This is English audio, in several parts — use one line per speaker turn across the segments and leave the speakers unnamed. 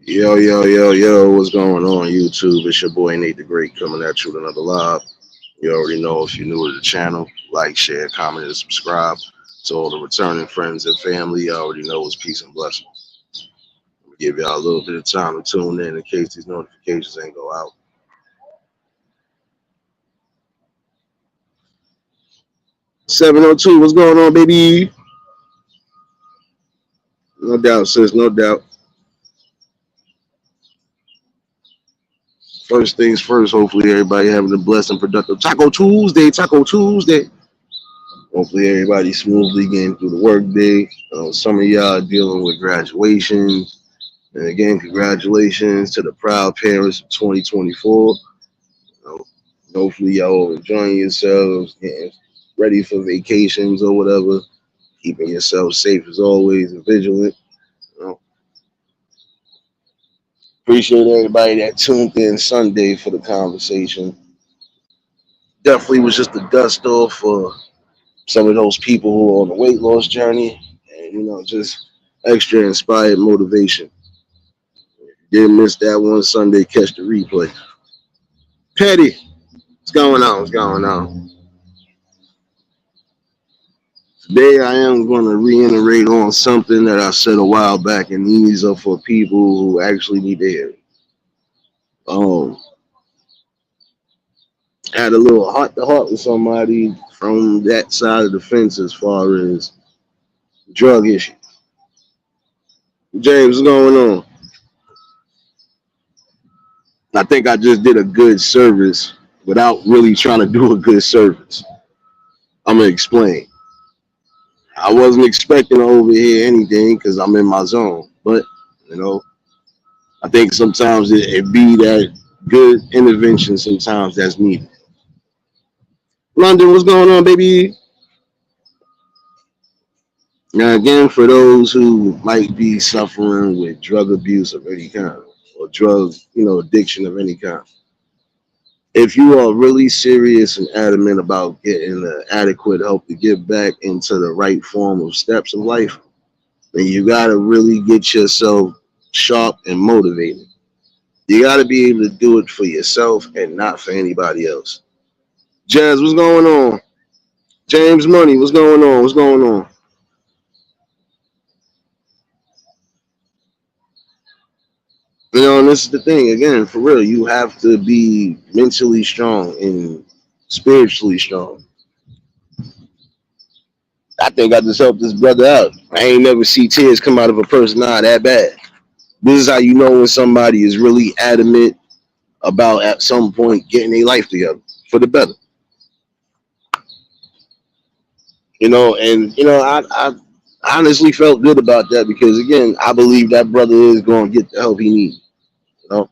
Yo, yo, yo, yo, what's going on, YouTube? It's your boy Nate the Great coming at you with another live. You already know if you're new to the channel, like, share, comment, and subscribe. To all the returning friends and family, you already know it's peace and blessings. I'm gonna give y'all a little bit of time to tune in case these notifications ain't go out. 702, what's going on, baby? No doubt, sis, no doubt. First things first, hopefully everybody having a blessed and productive Taco Tuesday, Taco Tuesday. Hopefully everybody smoothly getting through the workday. Some of y'all dealing with graduation. And again, congratulations to the proud parents of 2024. know, Hopefully y'all enjoying yourselves, getting ready for vacations or whatever, keeping yourself safe as always and vigilant. You know, Appreciate everybody that tuned in Sunday for the conversation. Definitely was just a dust off for some of those people who are on the weight loss journey, and just extra inspired motivation. Didn't miss that one Sunday, catch the replay. Petty, what's going on? What's going on? Today I am going to reiterate on something that I said a while back, and these are for people who actually need to hear it. Um, I had a little heart to heart with somebody from that side of the fence as far as drug issues. James, what's going on? I think I just did a good service without really trying to do a good service. I'm gonna explain. I wasn't expecting to overhear anything because I'm in my zone, but you know, I think sometimes it be that good intervention. Sometimes that's needed. London, what's going on, baby? Now, again, for those who might be suffering with drug abuse of any kind or drug, addiction of any kind, if you are really serious and adamant about getting the adequate help to get back into the right form of steps of life, then you got to really get yourself sharp and motivated. You got to be able to do it for yourself and not for anybody else. Jazz, what's going on? James Money, what's going on? What's going on? And this is the thing. Again, for real, you have to be mentally strong and spiritually strong. I think I just helped this brother out. I ain't never see tears come out of a person that bad. This is how you know when somebody is really adamant about at some point getting their life together for the better. I honestly felt good about that because again, I believe that brother is going to get the help he needs. You know,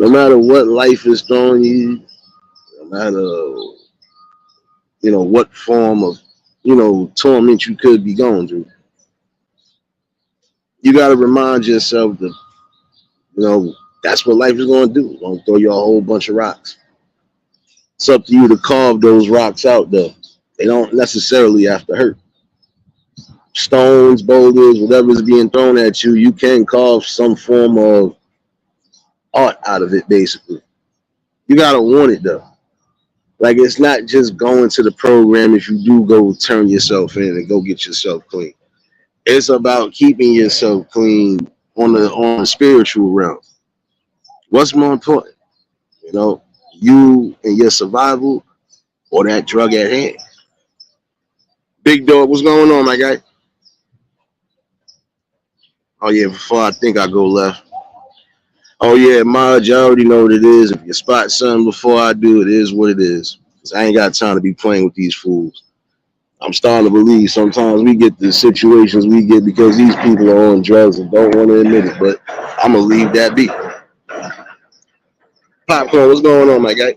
no matter what life is throwing you, no matter what form of torment you could be going through, you got to remind yourself that that's what life is going to do. It's going to throw you a whole bunch of rocks. It's up to you to carve those rocks out, though. They don't necessarily have to hurt. Stones, boulders, whatever's being thrown at you, you can carve some form of art out of it, basically. You got to want it, though. Like, it's not just going to the program if you do go turn yourself in and go get yourself clean. It's about keeping yourself clean on the spiritual realm. What's more important? You know, you and your survival or that drug at hand. Big dog, what's going on, my guy? Oh yeah, before I think I go left. Oh yeah, Marge, I already know what it is. If you spot something before I do, it is what it is. 'Cause I ain't got time to be playing with these fools. I'm starting to believe sometimes we get the situations we get because these people are on drugs and don't want to admit it. But I'm gonna leave that be. Popcorn, what's going on, my guy?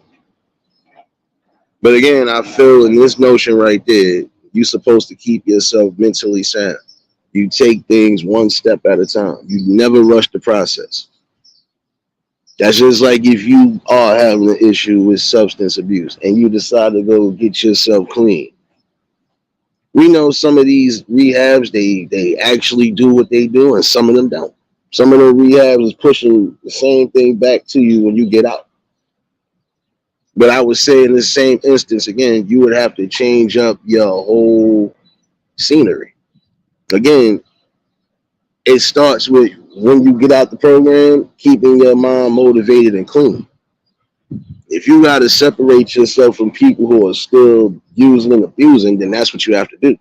But again, I feel in this notion right there, you're supposed to keep yourself mentally sound. You take things one step at a time. You never rush the process. That's just like if you are having an issue with substance abuse and you decide to go get yourself clean. We know some of these rehabs, they actually do what they do, and some of them don't. Some of the rehabs is pushing the same thing back to you when you get out. But I would say in the same instance, again, you would have to change up your whole scenery. Again, it starts with when you get out the program, keeping your mind motivated and clean. If you got to separate yourself from people who are still using and abusing, then that's what you have to do.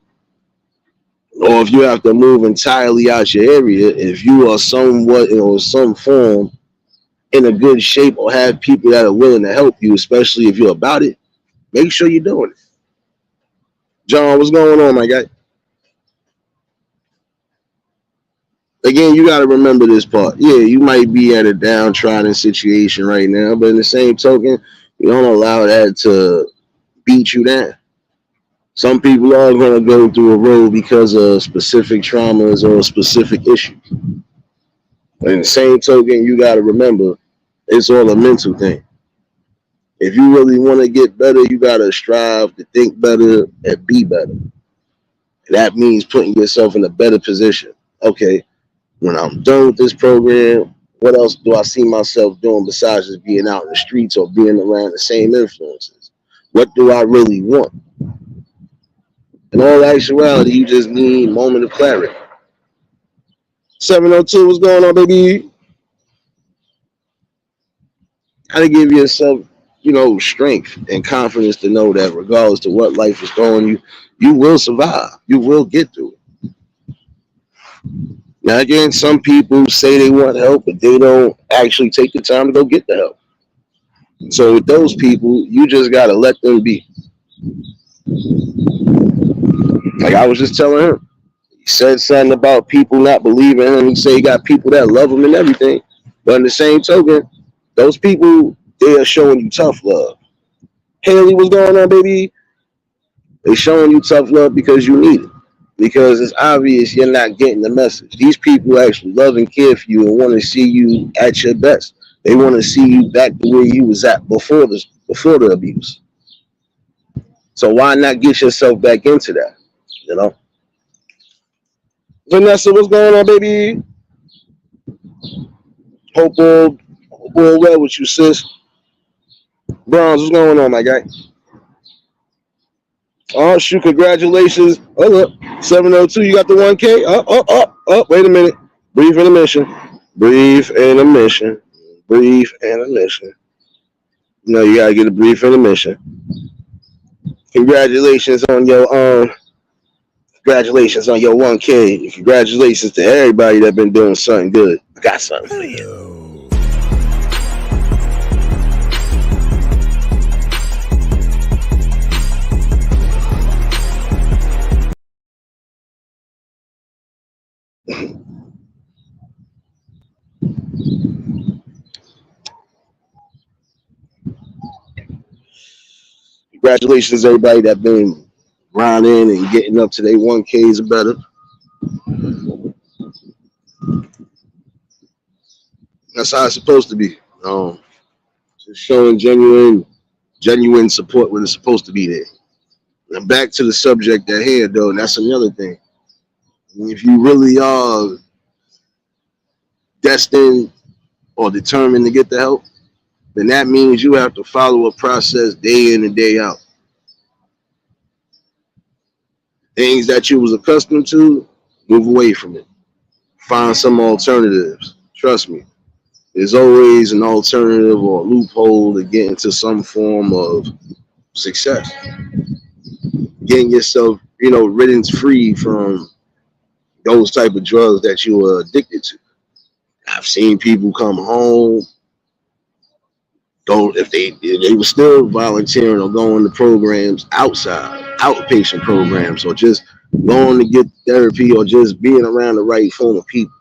Or if you have to move entirely out your area, if you are somewhat in some form in a good shape or have people that are willing to help you, especially if you're about it, make sure you're doing it. John, what's going on, my guy? Again, you got to remember this part. Yeah, you might be at a downtrodden situation right now, but in the same token, you don't allow that to beat you down. Some people are going to go through a road because of specific traumas or specific issues. But in the same token, you got to remember it's all a mental thing. If you really want to get better, you got to strive to think better and be better. And that means putting yourself in a better position. Okay, when I'm done with this program, what else do I see myself doing besides just being out in the streets or being around the same influences? What do I really want? In all actuality, you just need a moment of clarity. 702, what's going on, baby? How to give yourself, strength and confidence to know that regardless to what life is throwing you, you will survive. You will get through it. Now, again, some people say they want help, but they don't actually take the time to go get the help. So with those people, you just got to let them be. Like I was just telling him, he said something about people not believing him. He said he got people that love him and everything. But in the same token, those people, they are showing you tough love. Haley, what's going on, baby? They showing you tough love because you need it. Because it's obvious you're not getting the message. These people actually love and care for you and want to see you at your best. They want to see you back the way you was at before the abuse. So why not get yourself back into that? You know? Vanessa, what's going on, baby? Hope all well with you, sis. Bronze, what's going on, my guy? Oh, shoot, congratulations. Oh, look, 702, you got the 1K? Wait a minute. Brief intermission. Brief intermission. Brief intermission. No, you got to get a brief intermission. Congratulations on your 1K. Congratulations to everybody that been doing something good. I got something for you. Congratulations to everybody that been grinding and getting up to their 1Ks or better. That's how it's supposed to be. Just showing genuine support when it's supposed to be there. Now back to the subject at hand, though, and that's another thing. If you really are destined or determined to get the help, then that means you have to follow a process day in and day out. Things that you was accustomed to, move away from it. Find some alternatives. Trust me. There's always an alternative or a loophole to get into some form of success. Getting yourself, ridden free from those type of drugs that you are addicted to. I've seen people come home, go if they were still volunteering or going to programs outside, outpatient programs, or just going to get therapy or just being around the right form of people.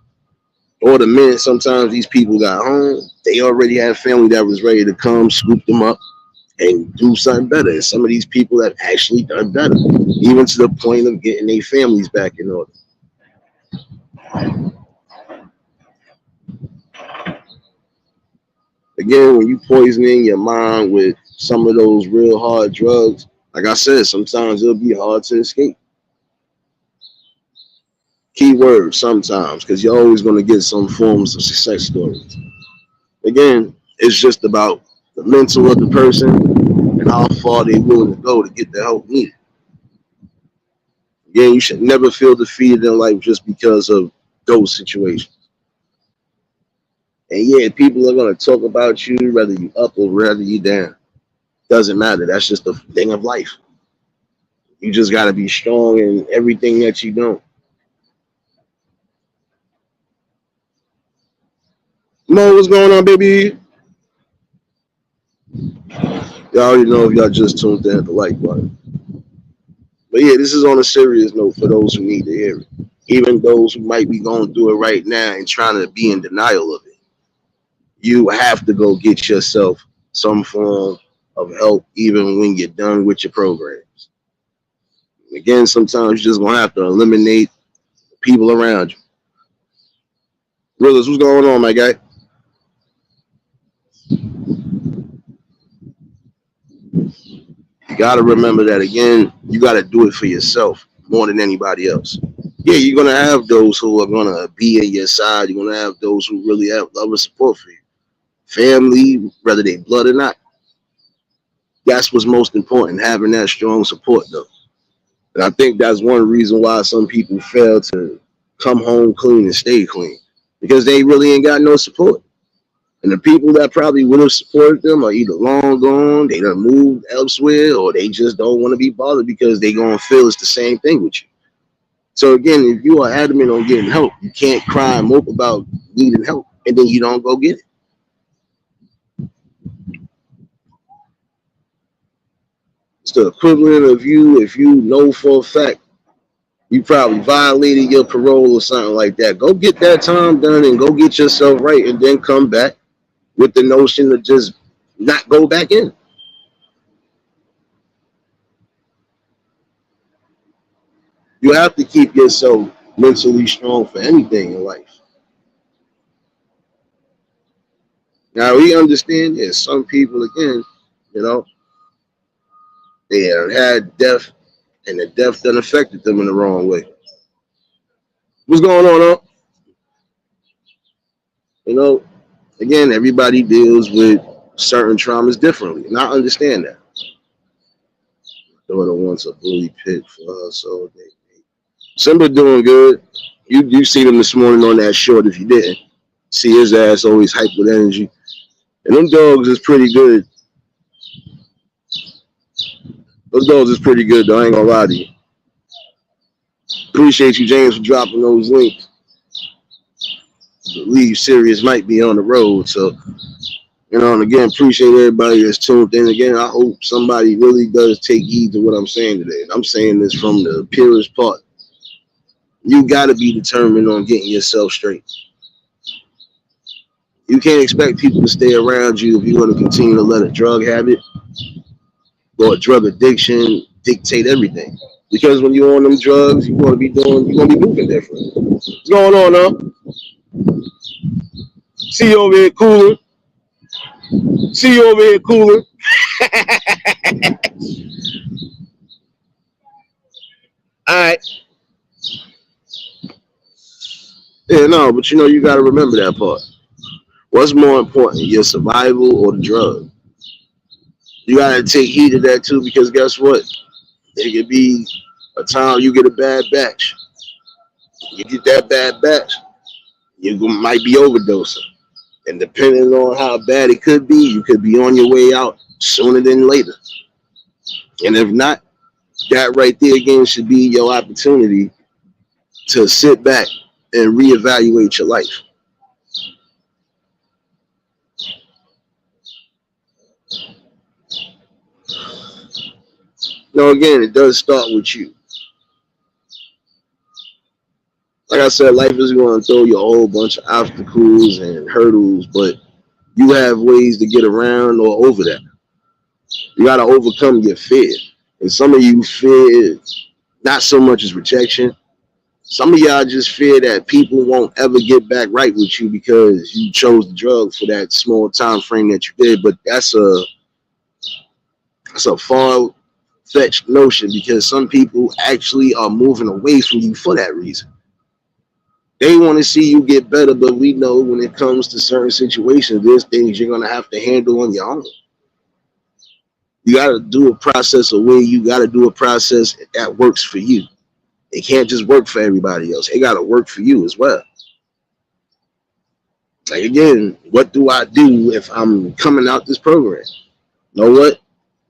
Or the minute sometimes these people got home, they already had family that was ready to come, scoop them up, and do something better. And some of these people have actually done better, even to the point of getting their families back in order. Again, when you poisoning your mind with some of those real hard drugs, like I said, sometimes it'll be hard to escape. Keyword sometimes, because you're always going to get some forms of success stories. Again, it's just about the mental of the person and how far they're willing to go to get the help needed. Again, you should never feel defeated in life just because of those situations. And yeah, people are going to talk about you, whether you up or whether you down. Doesn't matter. That's just the thing of life. You just got to be strong in everything that you do. Mo, what's going on, baby? Y'all already know if y'all just tuned in, the like button. But yeah, this is on a serious note for those who need to hear it. Even those who might be going through it right now and trying to be in denial of it. You have to go get yourself some form of help, even when you're done with your programs. Again, sometimes you're just gonna have to eliminate people around you. Willis, what's going on, my guy? You gotta remember that again, you gotta do it for yourself more than anybody else. Yeah, you're gonna have those who are gonna be at your side. You're gonna have those who really have love and support for you. Family, whether they blood or not. That's what's most important, having that strong support though. And I think that's one reason why some people fail to come home clean and stay clean. Because they really ain't got no support. And the people that probably would have supported them are either long gone, they done moved elsewhere, or they just don't want to be bothered because they gonna feel it's the same thing with you. So again, if you are adamant on getting help, you can't cry and mope about needing help and then you don't go get it. It's the equivalent of you if you know for a fact you probably violated your parole or something like that. Go get that time done and go get yourself right and then come back with the notion to just not go back in. You have to keep yourself mentally strong for anything in life. Now we understand that some people again, you know, they have had death and the death that affected them in the wrong way. What's going on, huh? You know, again, everybody deals with certain traumas differently, and I understand that. Daughter wants a bully pit for her, so they. Simba doing good. You seen him this morning on that short. If you didn't, see his ass always hyped with energy, and them dogs is pretty good. Those dogs is pretty good, though. I ain't gonna lie to you. Appreciate you, James, for dropping those links. I believe Sirius might be on the road, so you know, and again, appreciate everybody that's tuned in. Again, I hope somebody really does take heed to what I'm saying today. And I'm saying this from the purest part. You got to be determined on getting yourself straight. You can't expect people to stay around you if you're going to continue to let a drug habit or a drug addiction dictate everything. Because when you're on them drugs, you're going to be moving different. What's going on, huh? See you over here cooler. See you over here cooler. All right. Yeah, no, but you know, you got to remember that part. What's more important, your survival or the drug? You got to take heed of that too, because guess what? It could be a time you get a bad batch. You get that bad batch, you might be overdosing. And depending on how bad it could be, you could be on your way out sooner than later. And if not, that right there again should be your opportunity to sit back and reevaluate your life. Now, again, it does start with you. Like I said, life is going to throw you a whole bunch of obstacles and hurdles, but you have ways to get around or over that. You got to overcome your fear. And some of you fear not so much as rejection. Some of y'all just fear that people won't ever get back right with you because you chose the drug for that small time frame that you did. But that's a far-fetched notion because some people actually are moving away from you for that reason. They want to see you get better, but we know when it comes to certain situations, there's things you're gonna have to handle on your own. You gotta do a process of where you gotta do a process that works for you. It can't just work for everybody else. It gotta work for you as well. Like again, what do I do if I'm coming out this program? You know what?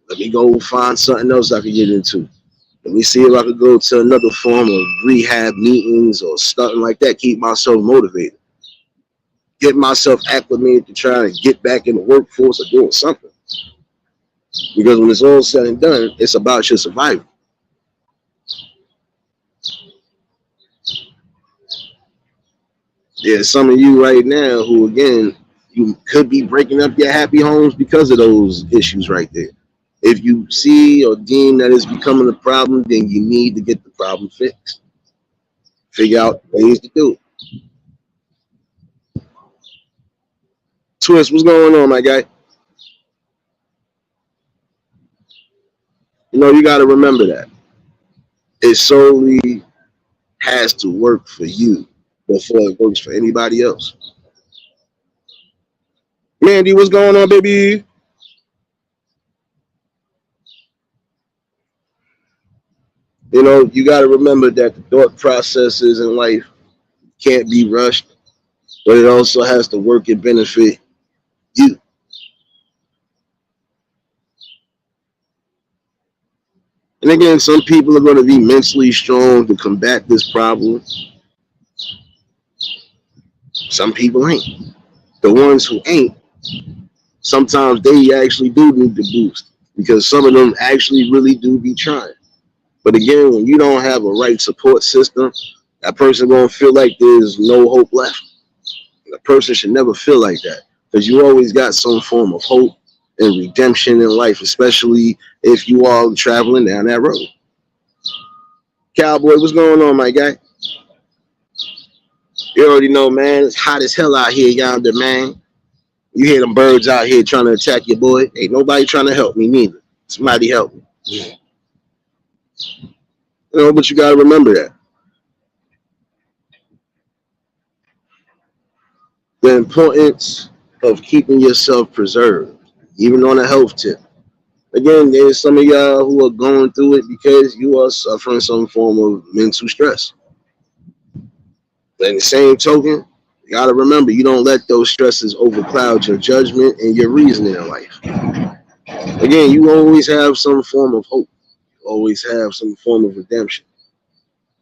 Let me go find something else I can get into. Let me see if I could go to another form of rehab meetings or something like that. Keep myself motivated. Get myself acclimated to try and get back in the workforce or doing something. Because when it's all said and done, it's about your survival. There's some of you right now who, again, you could be breaking up your happy homes because of those issues right there. If you see or deem that it's becoming a problem, then you need to get the problem fixed. Figure out ways to do it. Twist, what's going on, my guy? You know, you got to remember that. It solely has to work for you before it works for anybody else. Mandy, what's going on, baby? You know, you got to remember that the thought processes in life can't be rushed, but it also has to work and benefit you. And again, some people are going to be mentally strong to combat this problem. Some people ain't. The ones who ain't, sometimes they actually do need the boost because some of them actually really do be trying. But again, when you don't have a right support system, that person gonna feel like there's no hope left. A person should never feel like that because you always got some form of hope and redemption in life, especially if you are traveling down that road. Cowboy, what's going on, my guy? You already know, man. It's hot as hell out here yonder, man. You hear them birds out here trying to attack your boy. Ain't nobody trying to help me neither. Somebody help me. You know, but you gotta remember that. The importance of keeping yourself preserved, even on a health tip. Again, there's some of y'all who are going through it because you are suffering some form of mental stress. But in the same token, you gotta remember you don't let those stresses overcloud your judgment and your reasoning in life. Again, you always have some form of hope. You always have some form of redemption.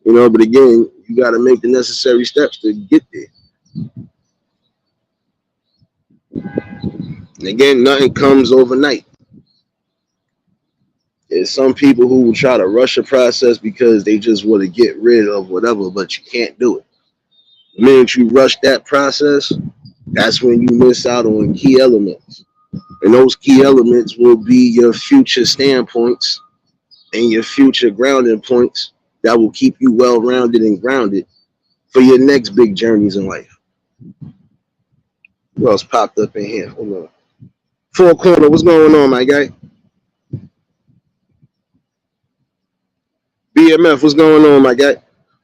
You know, but again, you gotta make the necessary steps to get there. And again, nothing comes overnight. There's some people who will try to rush a process because they just want to get rid of whatever, but you can't do it. The minute you rush that process, that's when you miss out on key elements. And those key elements will be your future standpoints and your future grounding points that will keep you well rounded and grounded for your next big journeys in life. Who else popped up in here? Hold on. Four Corner, what's going on, my guy? BMF, what's going on, my guy?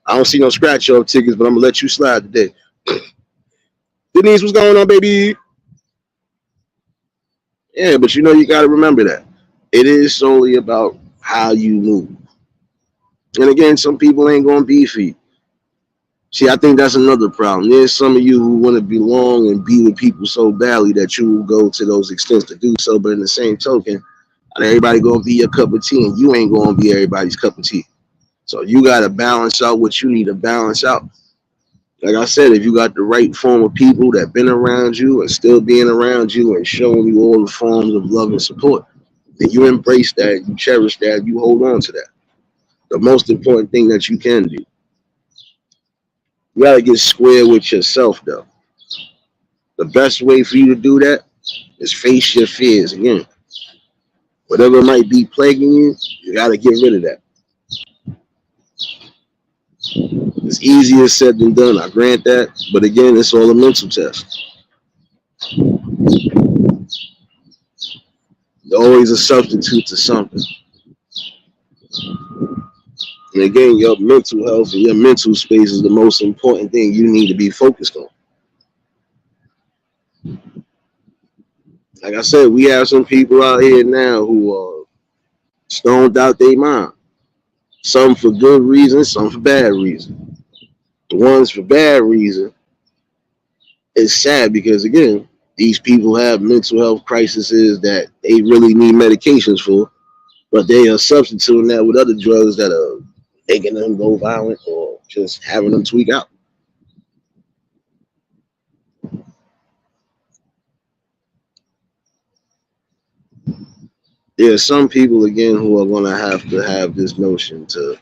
I don't see no scratch off tickets, but I'm gonna let you slide today. Denise, what's going on, baby? Yeah, but you know you gotta remember that. It is solely about how you move. And again, some people ain't gonna be for you. See, I think that's another problem. There's some of you who want to belong and be with people so badly that you will go to those extents to do so, but in the same token, not everybody gonna be your cup of tea, and you ain't gonna be everybody's cup of tea. So you gotta balance out what you need to balance out. Like I said, if you got the right form of people that been around you and still being around you and showing you all the forms of love and support, then you embrace that, you cherish that, you hold on to that. The most important thing that you can do. You gotta get square with yourself though. The best way for you to do that is face your fears again. Whatever might be plaguing you, you gotta get rid of that. It's easier said than done, I grant that. But again, it's all a mental test. There's always a substitute to something. And again, your mental health and your mental space is the most important thing you need to be focused on. Like I said, we have some people out here now who are stoned out their mind. Some for good reason, some for bad reason. The ones for bad reason, it's sad because again, these people have mental health crises that they really need medications for, but they are substituting that with other drugs that are making them go violent or just having them tweak out. There are some people again who are going to have this notion to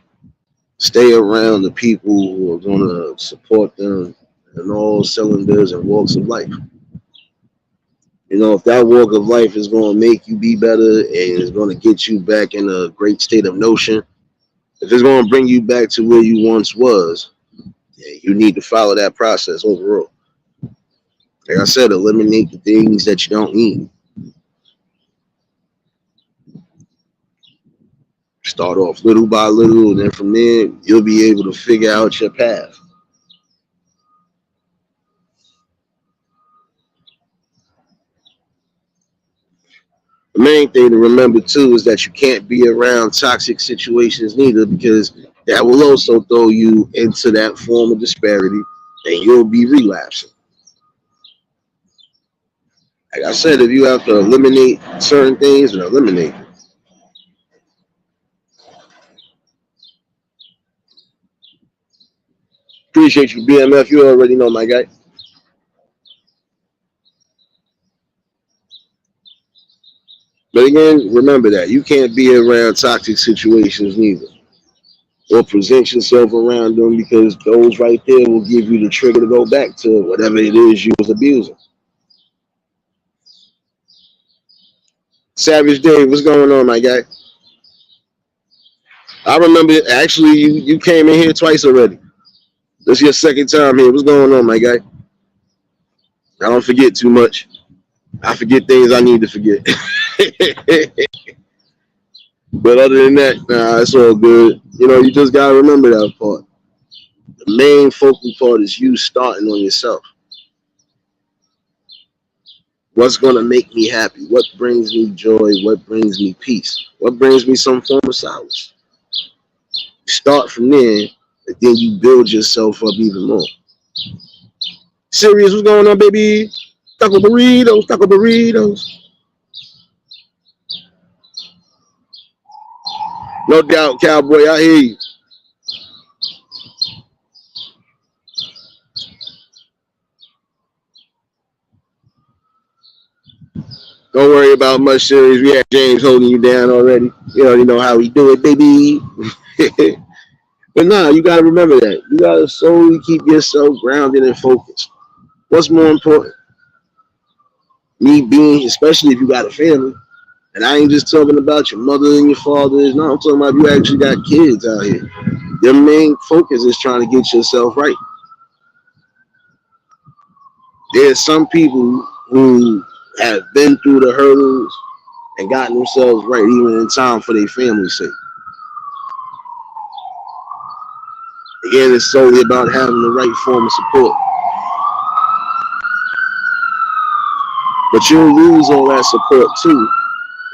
stay around the people who are going to support them in all cylinders and walks of life. You know, if that walk of life is going to make you be better and is going to get you back in a great state of notion, if it's going to bring you back to where you once was, yeah, you need to follow that process overall. Like I said, eliminate the things that you don't need. Start off little by little, and then from there, you'll be able to figure out your path. The main thing to remember too is that you can't be around toxic situations neither, because that will also throw you into that form of disparity and you'll be relapsing. Like I said, if you have to eliminate certain things, then eliminate them. Appreciate you, BMF. You already know my guy. But again, remember that you can't be around toxic situations neither, or present yourself around them, because those right there will give you the trigger to go back to whatever it is you was abusing. Savage Dave, what's going on, my guy? I remember actually you came in here twice already. This is your second time here. What's going on, my guy? I don't forget too much. I forget things I need to forget. But other than that, nah, it's all good. You know, you just gotta remember that part. The main focal part is you starting on yourself. What's gonna make me happy? What brings me joy? What brings me peace? What brings me some form of solace? Start from there, and then you build yourself up even more. Serious, what's going on, baby? Taco burritos, taco burritos. No doubt, cowboy. I hear you. Don't worry about much series. We had James holding you down already. You already know how we do it, baby. But nah, you gotta remember that. You gotta solely keep yourself grounded and focused. What's more important? Me being, especially if you got a family, and I ain't just talking about your mother and your father. No, I'm talking about you actually got kids out here. Your main focus is trying to get yourself right. There's some people who have been through the hurdles and gotten themselves right even in time for their family's sake. Again, it's solely about having the right form of support. But you'll lose all that support too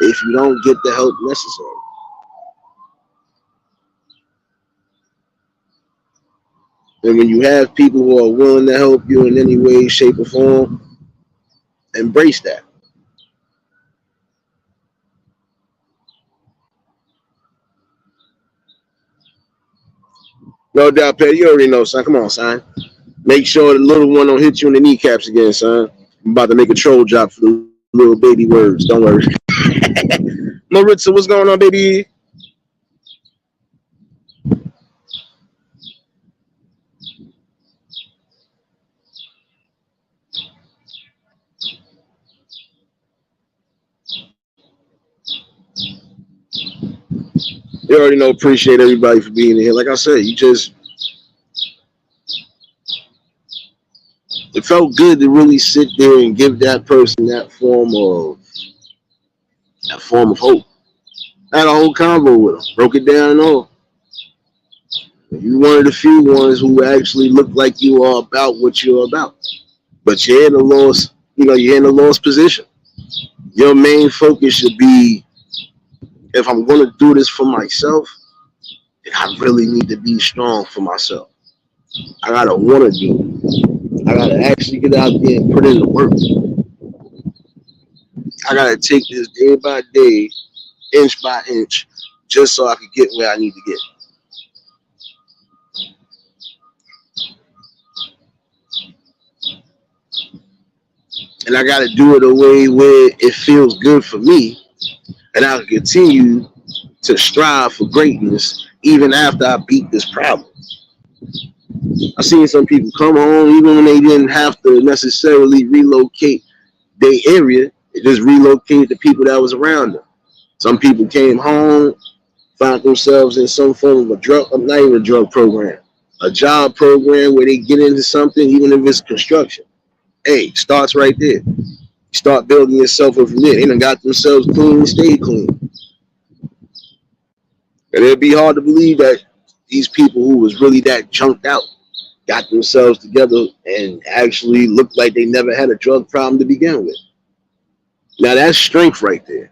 if you don't get the help necessary. And when you have people who are willing to help you in any way, shape, or form, embrace that. No doubt, Pat. You already know, son. Come on, son. Make sure the little one don't hit you in the kneecaps again, son. I'm about to make a troll drop for the little baby words. Don't worry. Maritza, what's going on, baby? You already know. Appreciate everybody for being here. Like I said, it felt good to really sit there and give that person that form of hope. I had a whole convo with him, broke it down and all. You one of the few ones who actually look like you are about what you're about. But you're in a lost, you're in a lost position. Your main focus should be, if I'm going to do this for myself, then I really need to be strong for myself. I gotta want to do it. I gotta actually get out there and put in the work. I gotta take this day by day, inch by inch, just so I can get where I need to get. And I gotta do it a way where it feels good for me, and I'll continue to strive for greatness even after I beat this problem. I've seen some people come home even when they didn't have to necessarily relocate their area, they just relocated the people that was around them. Some people came home, found themselves in some form of a drug, not even a drug program, a job program where they get into something, even if it's construction. Hey, starts right there. Start building yourself up from there. They done got themselves clean, stay clean. And it'd be hard to believe that these people who was really that junked out got themselves together and actually looked like they never had a drug problem to begin with. Now that's strength right there.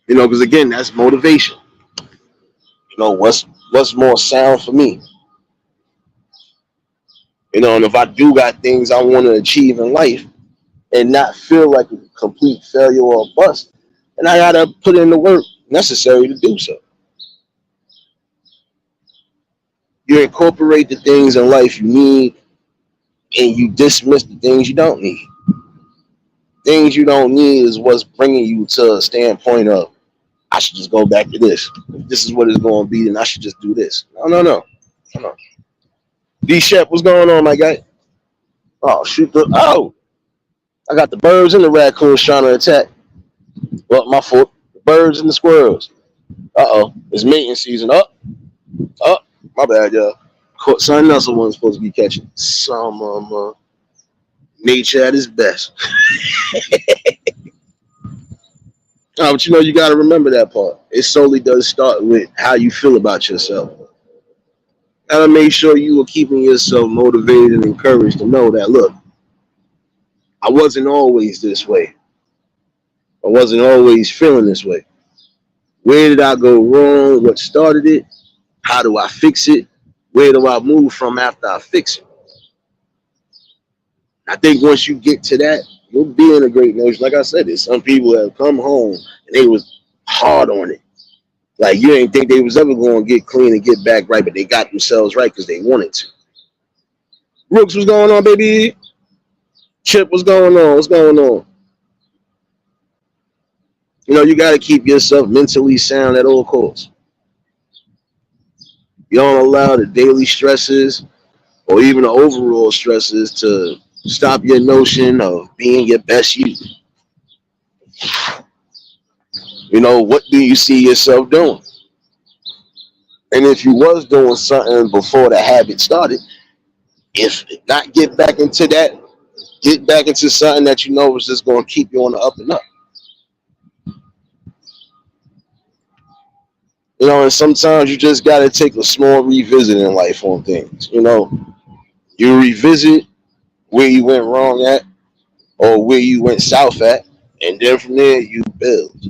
Because again, that's motivation. What's more sound for me? And if I do got things I want to achieve in life and not feel like a complete failure or a bust, and I gotta put in the work necessary to do so. You incorporate the things in life you need and you dismiss the things you don't need. Things you don't need is what's bringing you to a standpoint of, I should just go back to this. If this is what it's going to be, then I should just do this. No. D-Shep, what's going on, my guy? Oh, I got the birds and the raccoons trying to attack. Well, my fault. The birds and the squirrels. Uh-oh. It's mating season. My bad, y'all. Caught something else I wasn't supposed to be catching. Some nature at its best. But you got to remember that part. It solely does start with how you feel about yourself. Gotta make sure you are keeping yourself motivated and encouraged to know that, look, I wasn't always this way. I wasn't always feeling this way. Where did I go wrong? What started it? How do I fix it? Where do I move from after I fix it? I think once you get to that, you'll be in a great notion. Like I said, there's some people that have come home and they was hard on it. Like you didn't think they was ever going to get clean and get back right, but they got themselves right because they wanted to. Rooks, what's going on, baby? Chip, what's going on? What's going on? You got to keep yourself mentally sound at all costs. You don't allow the daily stresses or even the overall stresses to stop your notion of being your best you. What do you see yourself doing? And if you was doing something before the habit started, if not get back into that, get back into something that is just going to keep you on the up and up. And sometimes you just got to take a small revisit in life on things. You revisit where you went wrong at or where you went south at, and then from there you build.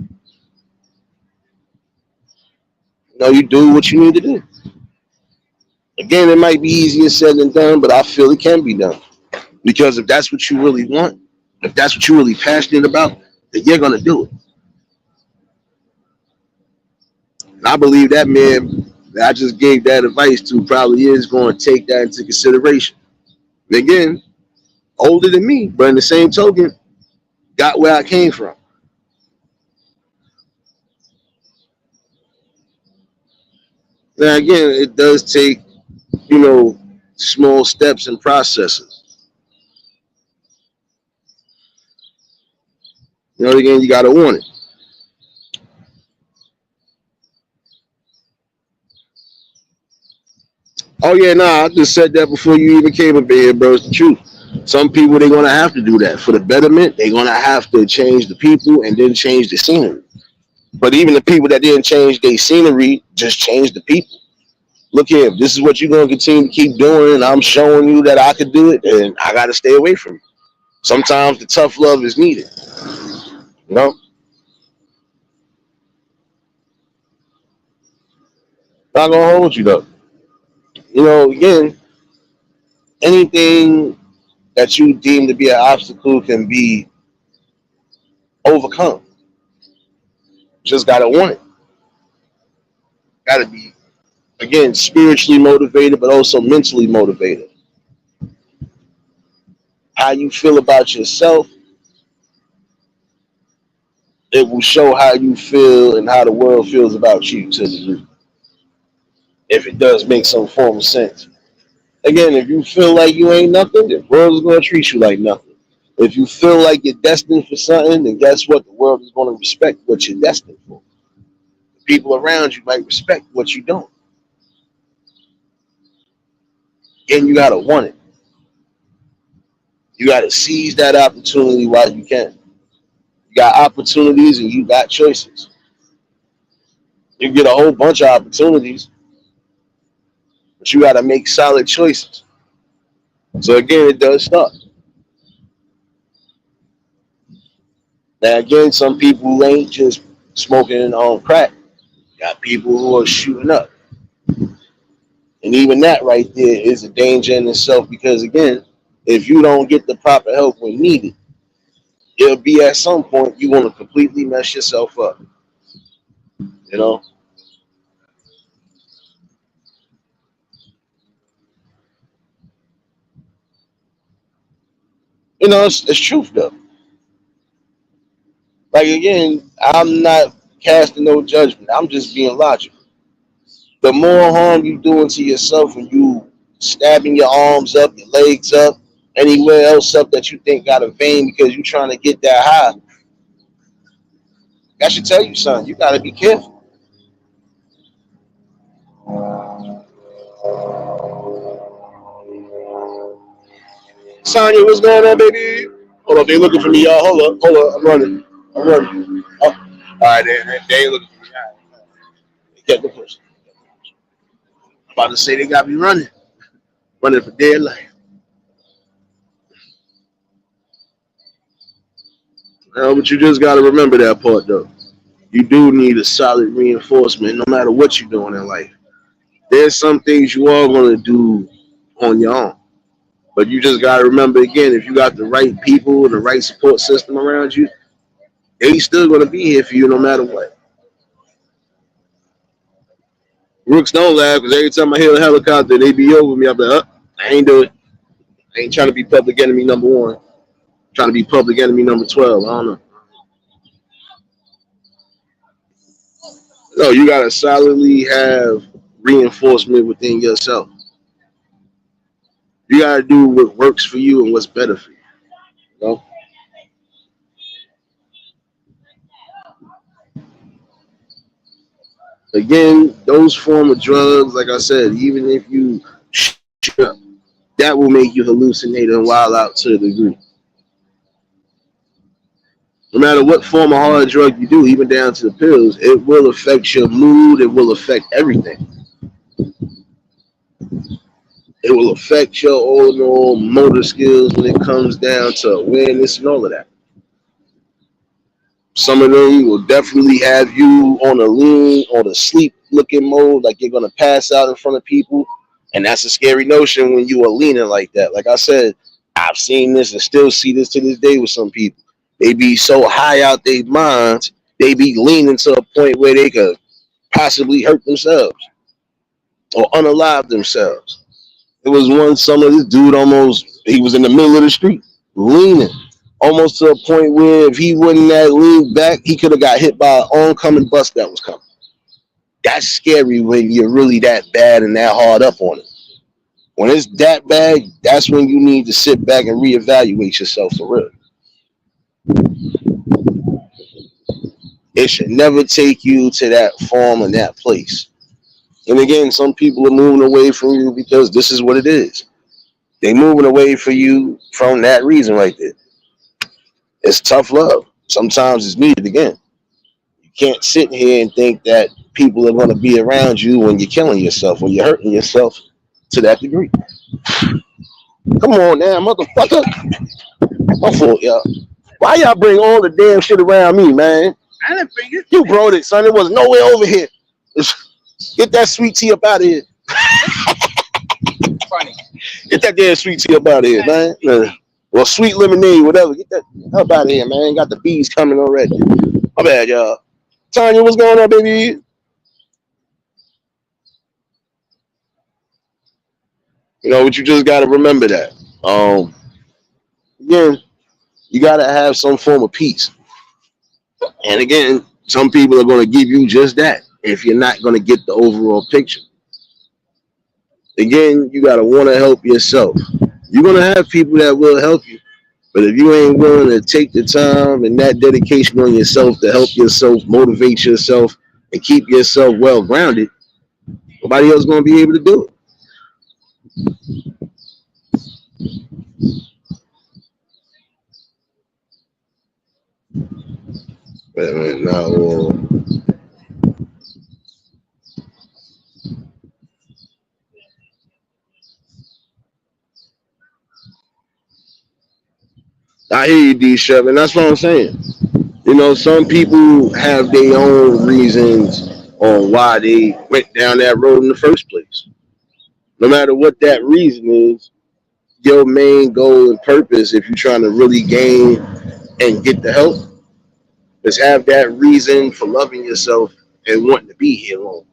You do what you need to do. Again, it might be easier said than done, but I feel it can be done. Because if that's what you really want, if that's what you're really passionate about, then you're going to do it. And I believe that man that I just gave that advice to probably is going to take that into consideration. And again, older than me, but in the same token, got where I came from. Now, again, it does take, small steps and processes. Again, you got to want it. Oh, yeah, I just said that before you even came up here, bro. It's the truth. Some people, they're going to have to do that. For the betterment, they're going to have to change the people and then change the scenery. But even the people that didn't change their scenery just changed the people. Look here, if this is what you're gonna continue to keep doing, and I'm showing you that I could do it, and I gotta stay away from you. Sometimes the tough love is needed. You know, not gonna hold you though. You know, again, anything that you deem to be an obstacle can be overcome. Just gotta want it. Gotta be again spiritually motivated, but also mentally motivated. How you feel about yourself, it will show how you feel and how the world feels about you to the degree. If it does make some form of sense. Again, if you feel like you ain't nothing, the world is gonna treat you like nothing. If you feel like you're destined for something, then guess what? The world is gonna respect what you're destined for. The people around you might respect what you're doing. And you gotta want it. You gotta seize that opportunity while you can. You got opportunities and you got choices. You get a whole bunch of opportunities, but you gotta make solid choices. So again, it does start. Now again, some people ain't just smoking on crack. Got people who are shooting up. And even that right there is a danger in itself because again, if you don't get the proper help when needed, it'll be at some point you want to completely mess yourself up. You know? You know, it's truth though. Like again, I'm not casting no judgment. I'm just being logical. The more harm you doing to yourself when you stabbing your arms up, your legs up, anywhere else up that you think got a vein because you're trying to get that high, that should tell you something. You gotta be careful. Sonya, what's going on, baby? Hold up, they looking for me, y'all. Hold up, I'm running. I'm running. Oh, all right, they ain't looking for me. All right. They kept the push. I'm about to say they got me running for dear life. But you just got to remember that part, though. You do need a solid reinforcement no matter what you're doing in life. There's some things you are going to do on your own. But you just got to remember again, if you got the right people and the right support system around you, they still going to be here for you no matter what. Rooks don't laugh because every time I hear a helicopter, they be over me. I'm like, I ain't do it. I ain't trying to be public enemy number one. I'm trying to be public enemy number 12. I don't know. No, you got to solidly have reinforcement within yourself. You got to do what works for you and what's better for you. You know? Again, those form of drugs, like I said, even if you that will make you hallucinate and wild out to a degree. No matter what form of hard drug you do, even down to the pills, it will affect your mood. It will affect everything. It will affect your overall motor skills when it comes down to awareness and all of that. Some of them will definitely have you on a lean, on a sleep looking mode, like you're gonna pass out in front of people. And that's a scary notion when you are leaning like that. Like I said, I've seen this and still see this to this day with some people. They be so high out their minds, they be leaning to a point where they could possibly hurt themselves or unalive themselves. It was one summer, this dude he was in the middle of the street, leaning, almost to a point where if he wouldn't have leaned back, he could have got hit by an oncoming bus that was coming. That's scary when you're really that bad and that hard up on it. When it's that bad, that's when you need to sit back and reevaluate yourself for real. It should never take you to that form and that place. And again, some people are moving away from you because this is what it is. They moving away for you from that reason right there. It's tough love. Sometimes it's needed again. Can't sit here and think that people are going to be around you when you're killing yourself or you're hurting yourself to that degree. Come on now, motherfucker. My fault, y'all. Why y'all bring all the damn shit around me, man?
I didn't bring it.
You brought it, son. It was nowhere over here. Get that sweet tea up out of here.
Funny.
Get that damn sweet tea up out of here, man. Well, sweet lemonade, whatever. Get that up out of here, man. Got the bees coming already. My bad, y'all. Tanya, what's going on, baby? You know, but you just got to remember that. Again, you got to have some form of peace. And again, some people are going to give you just that if you're not going to get the overall picture. Again, you got to want to help yourself. You're going to have people that will help you. But if you ain't willing to take the time and that dedication on yourself to help yourself, motivate yourself, and keep yourself well grounded, nobody else is going to be able to do it. Now, I hear you, D. Shep, and that's what I'm saying. You know, some people have their own reasons on why they went down that road in the first place. No matter what that reason is, your main goal and purpose, if you're trying to really gain and get the help, is have that reason for loving yourself and wanting to be here long.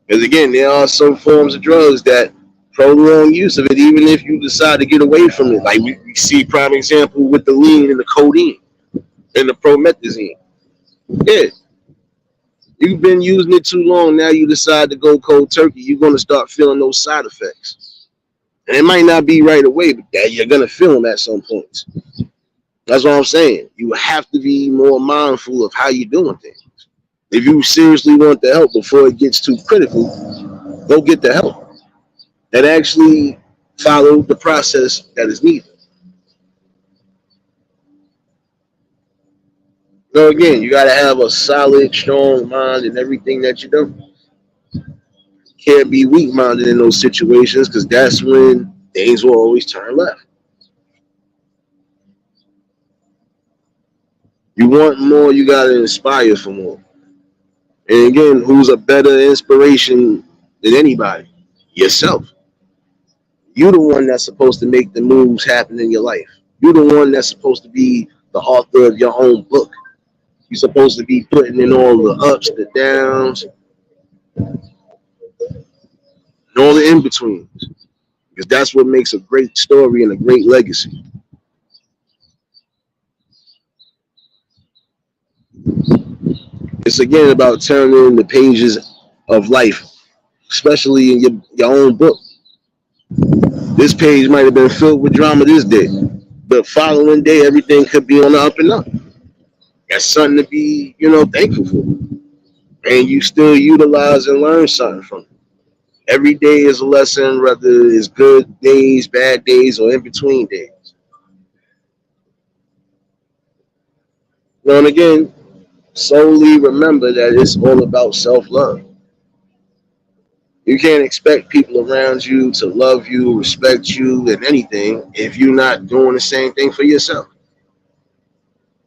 Because again, there are some forms of drugs that prolong use of it, even if you decide to get away from it. Like we see prime example with the lean and the codeine and the promethazine. Yeah, you've been using it too long. Now you decide to go cold turkey. You're going to start feeling those side effects. And it might not be right away, but you're going to feel them at some point. That's what I'm saying. You have to be more mindful of how you're doing things. If you seriously want the help before it gets too critical, go get the help and actually follow the process that is needed. So again, you got to have a solid, strong mind in everything that you do. Can't be weak-minded in those situations because that's when things will always turn left. You want more, you got to inspire for more. And again, who's a better inspiration than anybody? Yourself. You're the one that's supposed to make the moves happen in your life. You're the one that's supposed to be the author of your own book. You're supposed to be putting in all the ups, the downs, and all the in betweens. Because that's what makes a great story and a great legacy. It's again about turning the pages of life, especially in your own book. This page might have been filled with drama this day, but following day, everything could be on the up and up. That's something to be, thankful for. And you still utilize and learn something from it. Every day is a lesson, whether it's good days, bad days, or in between days. And again, solely remember that it's all about self love. You can't expect people around you to love you, respect you, and anything if you're not doing the same thing for yourself.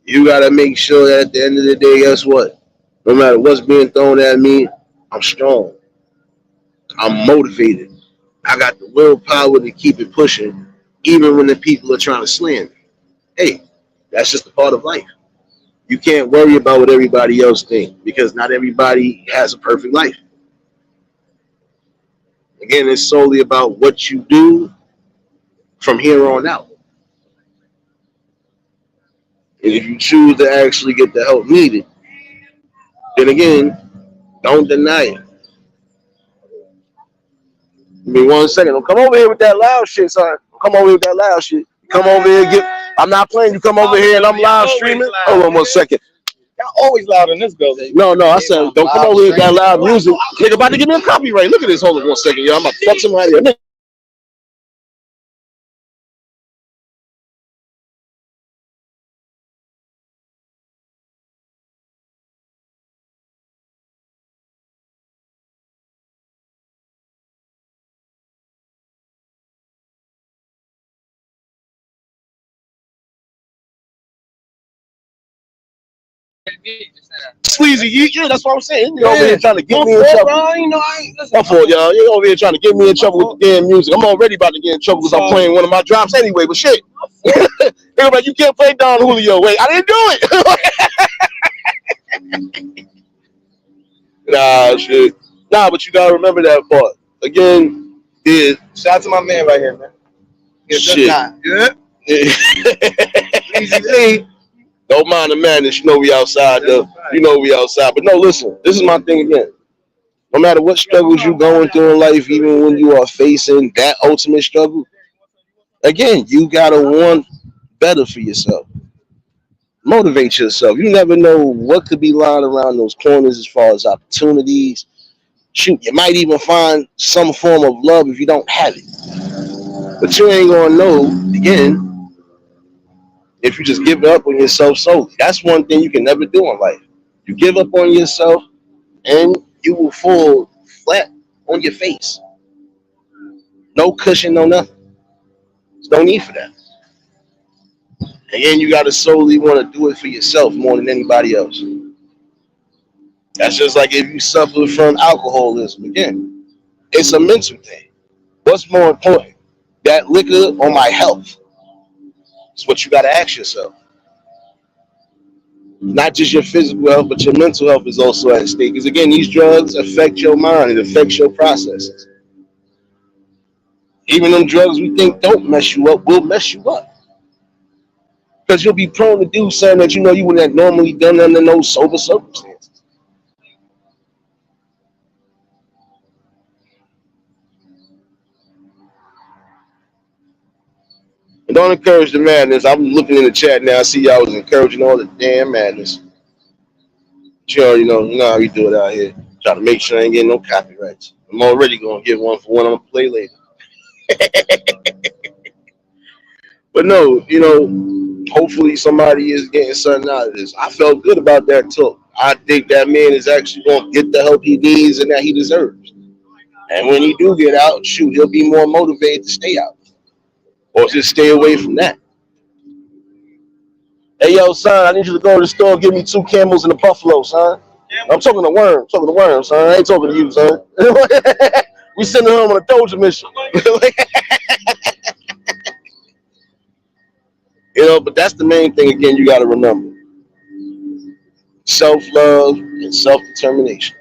You got to make sure that at the end of the day, guess what? No matter what's being thrown at me, I'm strong. I'm motivated. I got the willpower to keep it pushing, even when the people are trying to slam me. Hey, that's just a part of life. You can't worry about what everybody else thinks because not everybody has a perfect life. Again, it's solely about what you do from here on out. And if you choose to actually get the help needed, then again, don't deny it. Give me 1 second. Don't come over here with that loud shit, son. Don't come over here with that loud shit. Come over here, I'm not playing. You come over here and I'm live streaming. Hold on 1 second.
Y'all always loud in this building.
No, I said don't come over here with that loud music. Nigga about to give me a copyright. Look at this. Hold on 1 second, yo. I'm about to fuck somebody up. Sleazy yeet, yeah, that's what I'm saying. You over here trying to get me in trouble. My fault, y'all. You over here trying to get me in trouble with the damn music. I'm already about to get in trouble because I'm playing one of my drops anyway, but shit. Everybody, you can't play Don Julio. Wait, I didn't do it. Nah, shit. Nah, but you gotta remember that part. Again,
Shout out to my man right here, man.
Shit.
Good.
Easy. Don't mind the madness. You know we outside, though. You know we outside. But no, listen. This is my thing again. No matter what struggles you're going through in life, even when you are facing that ultimate struggle, again, you gotta want better for yourself. Motivate yourself. You never know what could be lying around those corners as far as opportunities. Shoot, you might even find some form of love if you don't have it. But you ain't gonna know, again, if you just give up on yourself solely. That's one thing you can never do in life. You give up on yourself and you will fall flat on your face. No cushion, no nothing. There's no need for that. Again, you gotta solely want to do it for yourself more than anybody else. That's just like if you suffer from alcoholism. Again, it's a mental thing. What's more important? That liquor or my health? It's what you gotta ask yourself. Not just your physical health, but your mental health is also at stake. Because again, these drugs affect your mind, it affects your processes. Even them drugs we think don't mess you up will mess you up. Because you'll be prone to do something that you know you wouldn't have normally done under no sober circumstances. And don't encourage the madness. I'm looking in the chat now. I see y'all was encouraging all the damn madness. But you know how we do it out here. Try to make sure I ain't getting no copyrights. I'm already gonna get one for one I'm gonna play later. But no, hopefully somebody is getting something out of this. I felt good about that talk. I think that man is actually gonna get the help he needs and that he deserves. And when he do get out, shoot, he'll be more motivated to stay out. Or just stay away from that. Hey yo, son, I need you to go to the store and give me 2 camels and a buffalo, son. I'm talking to Worm. I'm talking to Worm, son. I ain't talking to you, son. We sending him on a Doja mission. But that's the main thing again you gotta remember. Self-love and self-determination.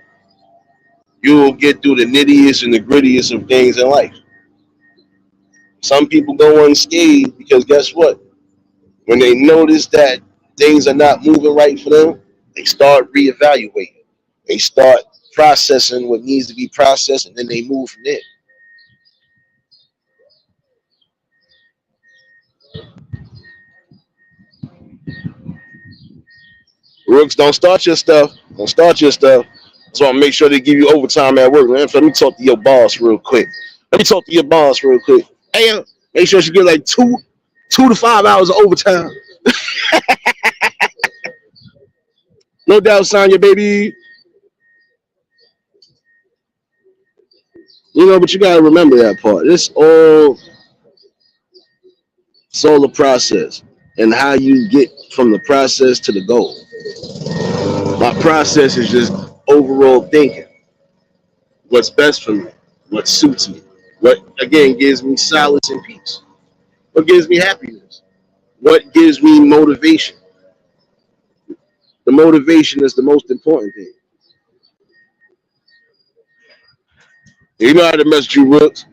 You will get through the nittiest and the grittiest of things in life. Some people go unscathed because guess what? When they notice that things are not moving right for them, they start reevaluating. They start processing what needs to be processed, and then they move from there. Rooks, don't start your stuff. Don't start your stuff. So I'll make sure they give you overtime at work, man. So let me talk to your boss real quick. Let me talk to your boss real quick. Hey, make sure she get like 2 to 5 hours of overtime. No doubt, Sonya, baby. But you gotta remember that part. It's all a process and how you get from the process to the goal. My process is just overall thinking. What's best for me? What suits me? What again gives me solace and peace? What gives me happiness? What gives me motivation? The motivation is the most important thing. You know how to mess with you, Rooks.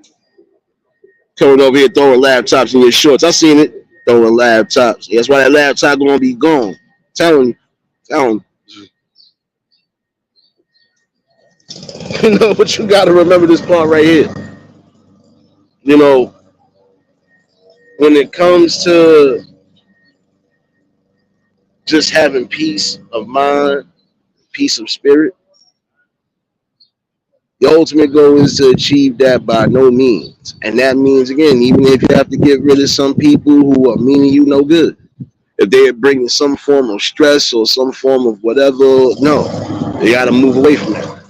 Coming over here throwing laptops in your shorts. I seen it. Throwing laptops. That's why that laptop gonna be gone. Telling you. Telling you. But you gotta remember this part right here. You know, when it comes to just having peace of mind, peace of spirit, the ultimate goal is to achieve that by no means. And that means, again, even if you have to get rid of some people who are meaning you no good, if they're bringing some form of stress or some form of whatever, no, you got to move away from that.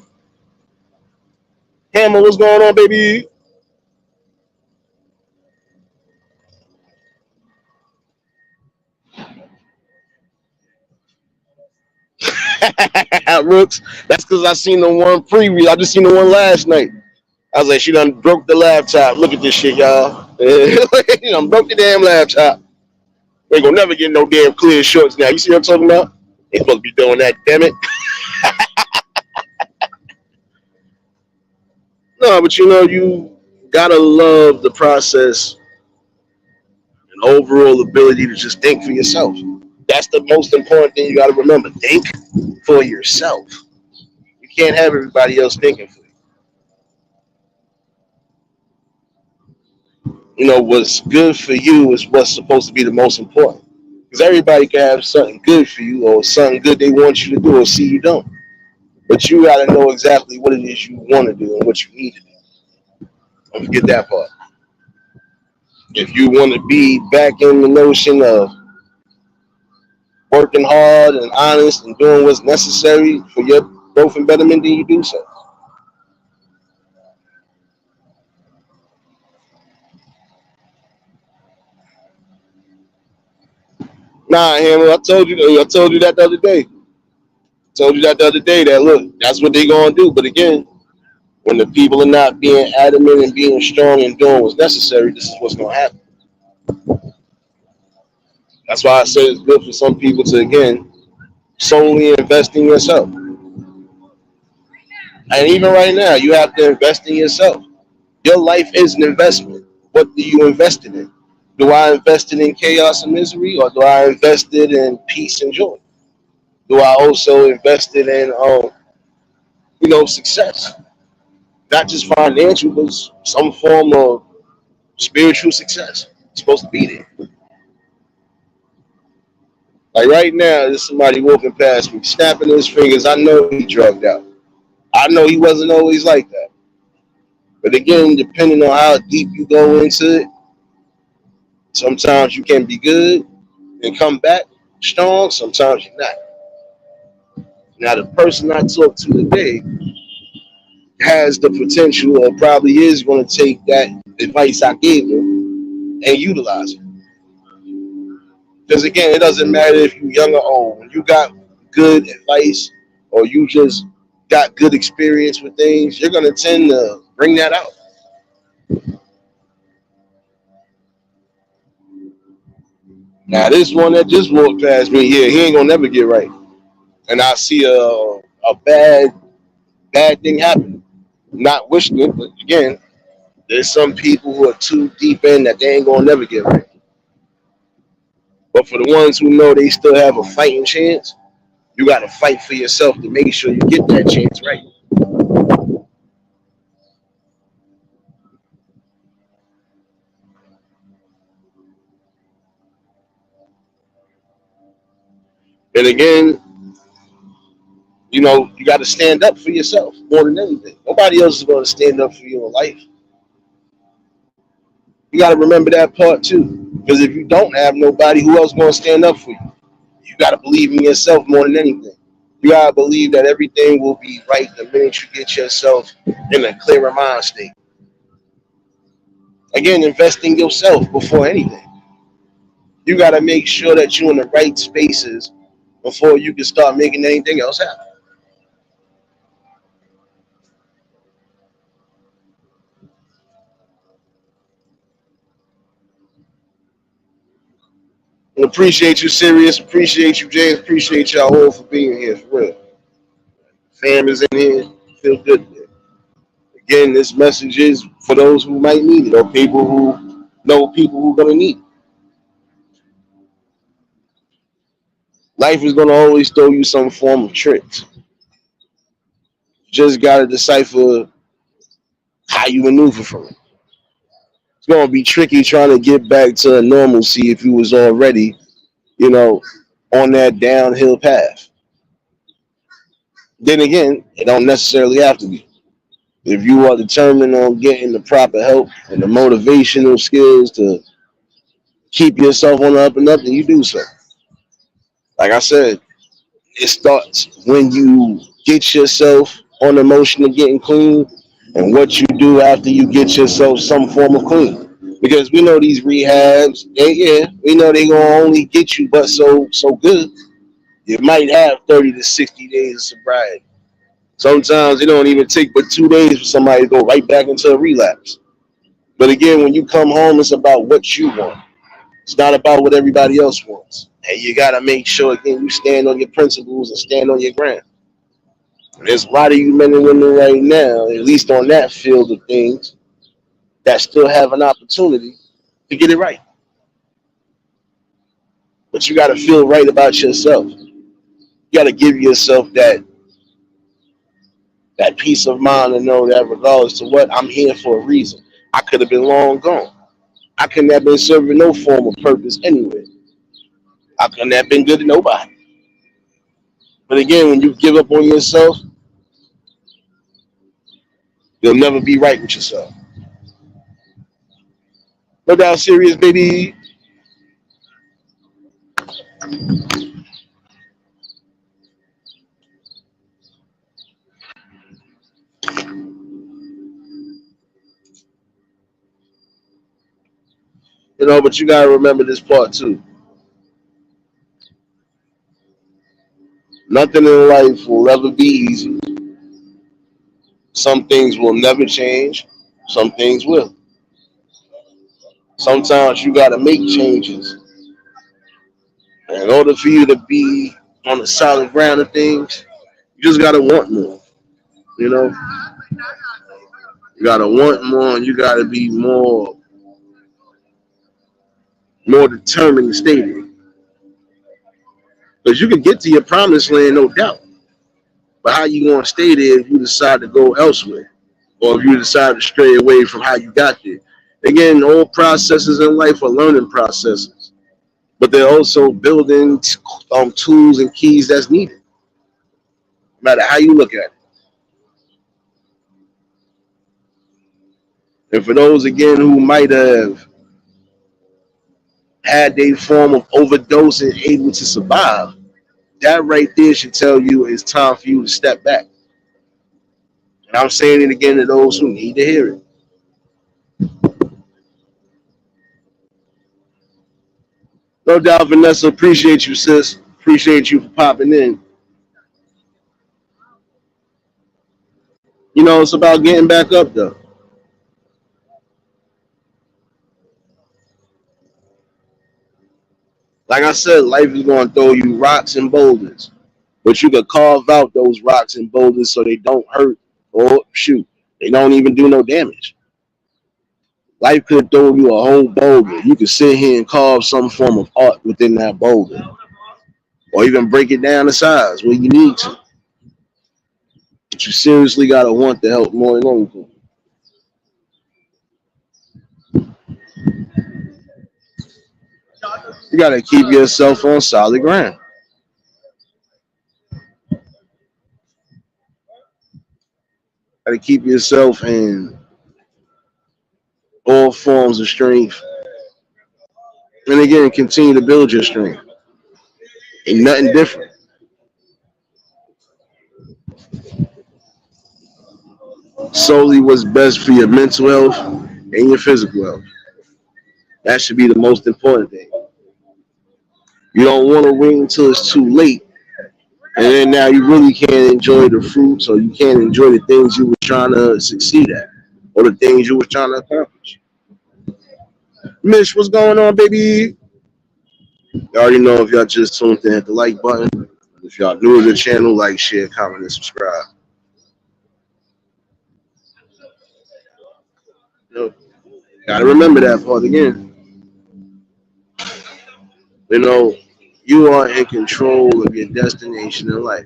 Hammer, what's going on, baby? Rooks. That's because I seen the one preview. I just seen the one last night. I was like, she done broke the laptop. Look at this shit, y'all. You done broke the damn laptop. They gonna never get no damn clear shorts now. You see what I'm talking about? They supposed to be doing that, damn it. No, but you know, you gotta love the process and overall ability to just think for yourself. That's the most important thing you gotta remember. Think for yourself. You can't have everybody else thinking for you. You know, what's good for you is what's supposed to be the most important. Because everybody can have something good for you or something good they want you to do or see you don't. But you got to know exactly what it is you want to do and what you need to do. Don't forget that part. If you want to be back in the notion of working hard and honest and doing what's necessary for your growth and betterment, then you do so. Nah, Hammer, I told you that the other day. Told you that the other day that look, that's what they gonna do. But again, when the people are not being adamant and being strong and doing what's necessary, this is what's gonna happen. That's why I say it's good for some people to again solely invest in yourself. And even right now, you have to invest in yourself. Your life is an investment. What do you invest it in? Do I invest it in chaos and misery, or do I invest it in peace and joy? Do I also invest it in, success? Not just financial, but some form of spiritual success. It's supposed to be there. Like right now, there's somebody walking past me, snapping his fingers. I know he drugged out. I know he wasn't always like that. But again, depending on how deep you go into it, sometimes you can be good and come back strong. Sometimes you're not. Now, the person I talked to today has the potential, or probably is going to take that advice I gave him and utilize it. Because again, it doesn't matter if you're young or old. When you got good advice or you just got good experience with things, you're going to tend to bring that out. Now, this one that just walked past me, yeah, he ain't going to never get right. And I see a bad thing happen. Not wishing it, but again, there's some people who are too deep in that they ain't going to never get right. But for the ones who know they still have a fighting chance, you got to fight for yourself to make sure you get that chance right. And again, you got to stand up for yourself more than anything. Nobody else is going to stand up for you in life. You got to remember that part too. Because if you don't have nobody, who else going to stand up for you? You got to believe in yourself more than anything. You got to believe that everything will be right the minute you get yourself in a clearer mind state. Again, invest in yourself before anything. You got to make sure that you're in the right spaces before you can start making anything else happen. And appreciate you, Sirius. Appreciate you, James. Appreciate y'all all for being here, for real. Fam is in here. Feel good. Again, this message is for those who might need it or people who know people who are going to need it. Life is going to always throw you some form of tricks. You just got to decipher how you maneuver from it. It's going to be tricky trying to get back to normalcy if you was already, you know, on that downhill path. Then again, it don't necessarily have to be. If you are determined on getting the proper help and the motivational skills to keep yourself on the up and up, then you do so. Like I said, it starts when you get yourself on the motion of getting clean and what you do after you get yourself some form of clean. Because we know these rehabs, we know they gonna only get you but so good. You might have 30 to 60 days of sobriety. Sometimes it don't even take but 2 days for somebody to go right back into a relapse. But again, when you come home, it's about what you want. It's not about what everybody else wants. And you gotta make sure again you stand on your principles and stand on your ground. There's a lot of you men and women right now, at least on that field of things, that still have an opportunity to get it right. But you gotta feel right about yourself. You gotta give yourself that peace of mind to know that regardless to what, I'm here for a reason. I could have been long gone. I couldn't have been serving no form of purpose anyway. I couldn't have been good to nobody. But again, when you give up on yourself, you'll never be right with yourself. No doubt serious, baby. But you gotta remember this part too. Nothing in life will ever be easy. Some things will never change. Some things will. Sometimes you gotta make changes. And in order for you to be on the solid ground of things, you just gotta want more. You know, you gotta want more, and you gotta be more determined and stated. Because you can get to your promised land, no doubt. But how you gonna stay there if you decide to go elsewhere, or if you decide to stray away from how you got there? Again, all processes in life are learning processes, but they're also building tools and keys that's needed, no matter how you look at it. And for those again who might have had a form of overdose and able to survive, that right there should tell you it's time for you to step back. And I'm saying it again to those who need to hear it. No doubt, Vanessa, appreciate you, sis. Appreciate you for popping in. It's about getting back up, though. Like I said, life is going to throw you rocks and boulders, but you can carve out those rocks and boulders so they don't hurt or shoot. They don't even do no damage. Life could throw you a whole boulder. You could sit here and carve some form of art within that boulder, or even break it down to size where you need to. But you seriously gotta want the help more than anything. You gotta keep yourself on solid ground. Gotta keep yourself in all forms of strength, and again, continue to build your strength. Ain't nothing different. Solely what's best for your mental health and your physical health. That should be the most important thing. You don't want to wait until it's too late, and then now you really can't enjoy the fruits, or you can't enjoy the things you were trying to succeed at, or the things you were trying to accomplish. Mish, what's going on, baby? You already know if y'all just tuned in, hit the like button. If y'all new to the channel, like, share, comment, and subscribe. You know, gotta remember that part again. You know, you are in control of your destination in life.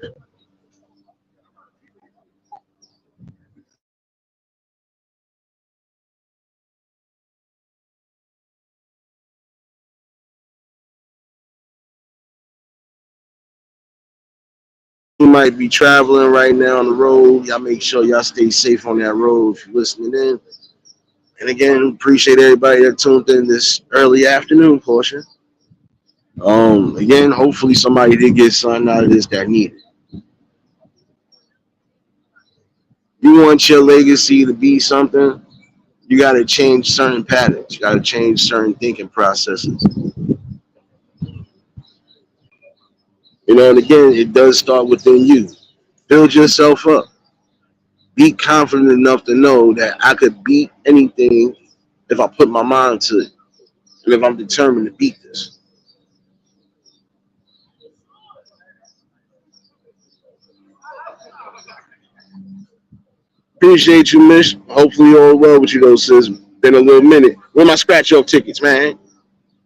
You might be traveling right now on the road. Y'all make sure y'all stay safe on that road if you're listening in. And again, appreciate everybody that tuned in this early afternoon portion. Again, hopefully somebody did get something out of this that needed. You want your legacy to be something, you got to change certain patterns. You got to change certain thinking processes. You know, and again, it does start within you. Build yourself up. Be confident enough to know that I could beat anything if I put my mind to it, and if I'm determined to beat this. Appreciate you, Miss. Hopefully all well with you though, sis. Been a little minute. Where my scratch off tickets, man?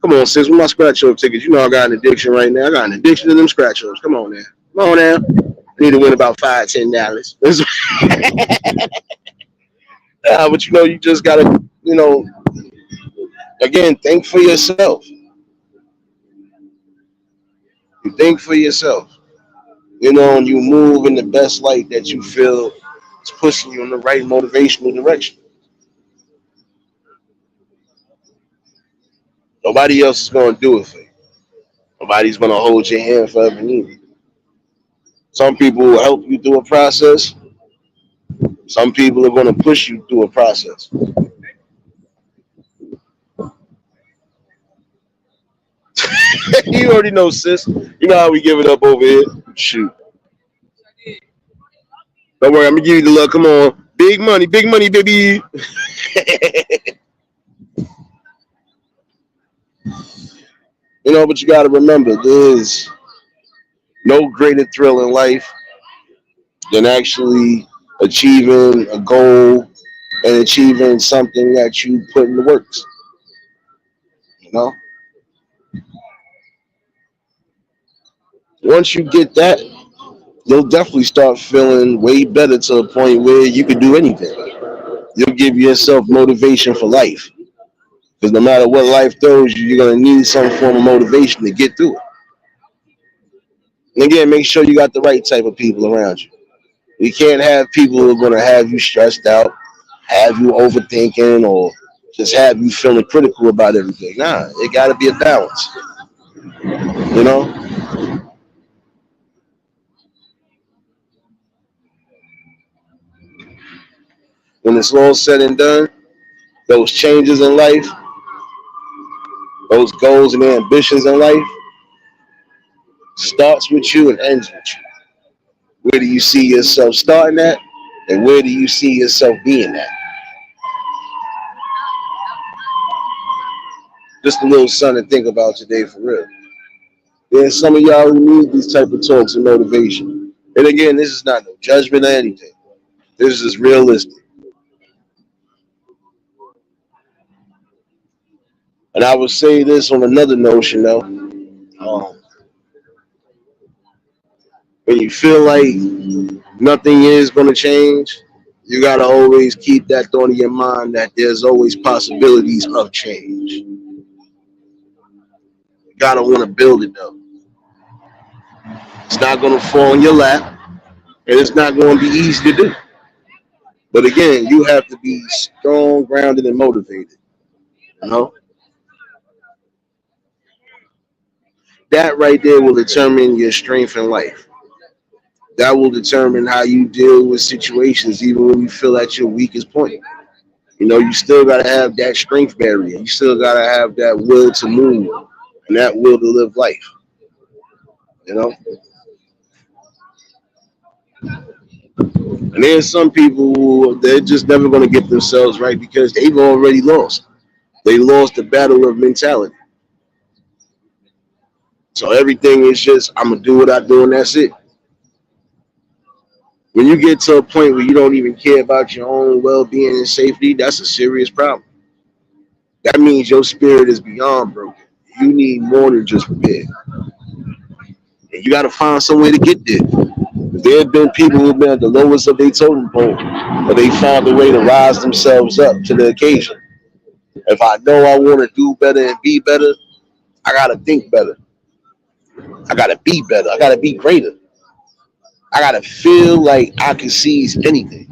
Come on, sis. Where my scratch off tickets? You know I got an addiction right now. I got an addiction to them scratch offs. Come on now. Come on now. I need to win about $5, $10. But you know, you just gotta, again, think for yourself. You think for yourself. And you move in the best light that you feel is pushing you in the right motivational direction. Nobody else is gonna do it for you. Nobody's gonna hold your hand forever neither. Some people will help you through a process. Some people are gonna push you through a process. You already know, sis. You know how we give it up over here. Shoot. Don't worry, I'm gonna give you the luck. Come on. Big money, baby. But you gotta remember, there's no greater thrill in life than actually achieving a goal and achieving something that you put in the works. You know, once you get that, you'll definitely start feeling way better to a point where you can do anything. You'll give yourself motivation for life because no matter what life throws you, you're gonna need some form of motivation to get through it. And again, make sure you got the right type of people around you. You can't have people who are gonna have you stressed out, have you overthinking, or just have you feeling critical about everything. Nah, it got to be a balance. You know, when it's all said and done, those changes in life, those goals and ambitions in life, starts with you and ends with you. Where do you see yourself starting at, and where do you see yourself being at? Just a little something to think about today, for real. There's some of y'all who need these type of talks and motivation. And again, this is not no judgment or anything. This is realistic. And I would say this on another notion, though. When you feel like nothing is going to change, you got to always keep that thought in your mind that there's always possibilities of change. You got to want to build it, though. It's not going to fall in your lap, and it's not going to be easy to do. But again, you have to be strong, grounded, and motivated. You know, that right there will determine your strength in life. That will determine how you deal with situations, even when you feel at your weakest point. You still got to have that strength barrier. You still got to have that will to move and that will to live life. You know, and there's some people who they're just never going to get themselves right because they've already lost. They lost the battle of mentality. So everything is just I'm gonna do what I do and that's it. When you get to a point where you don't even care about your own well-being and safety, that's a serious problem. That means your spirit is beyond broken. You need more than just repair. And you got to find some way to get there. There have been people who've been at the lowest of their totem pole, but they found a way to rise themselves up to the occasion. If I know I want to do better and be better, I got to think better. I got to be better. I got to be greater. I got to feel like I can seize anything.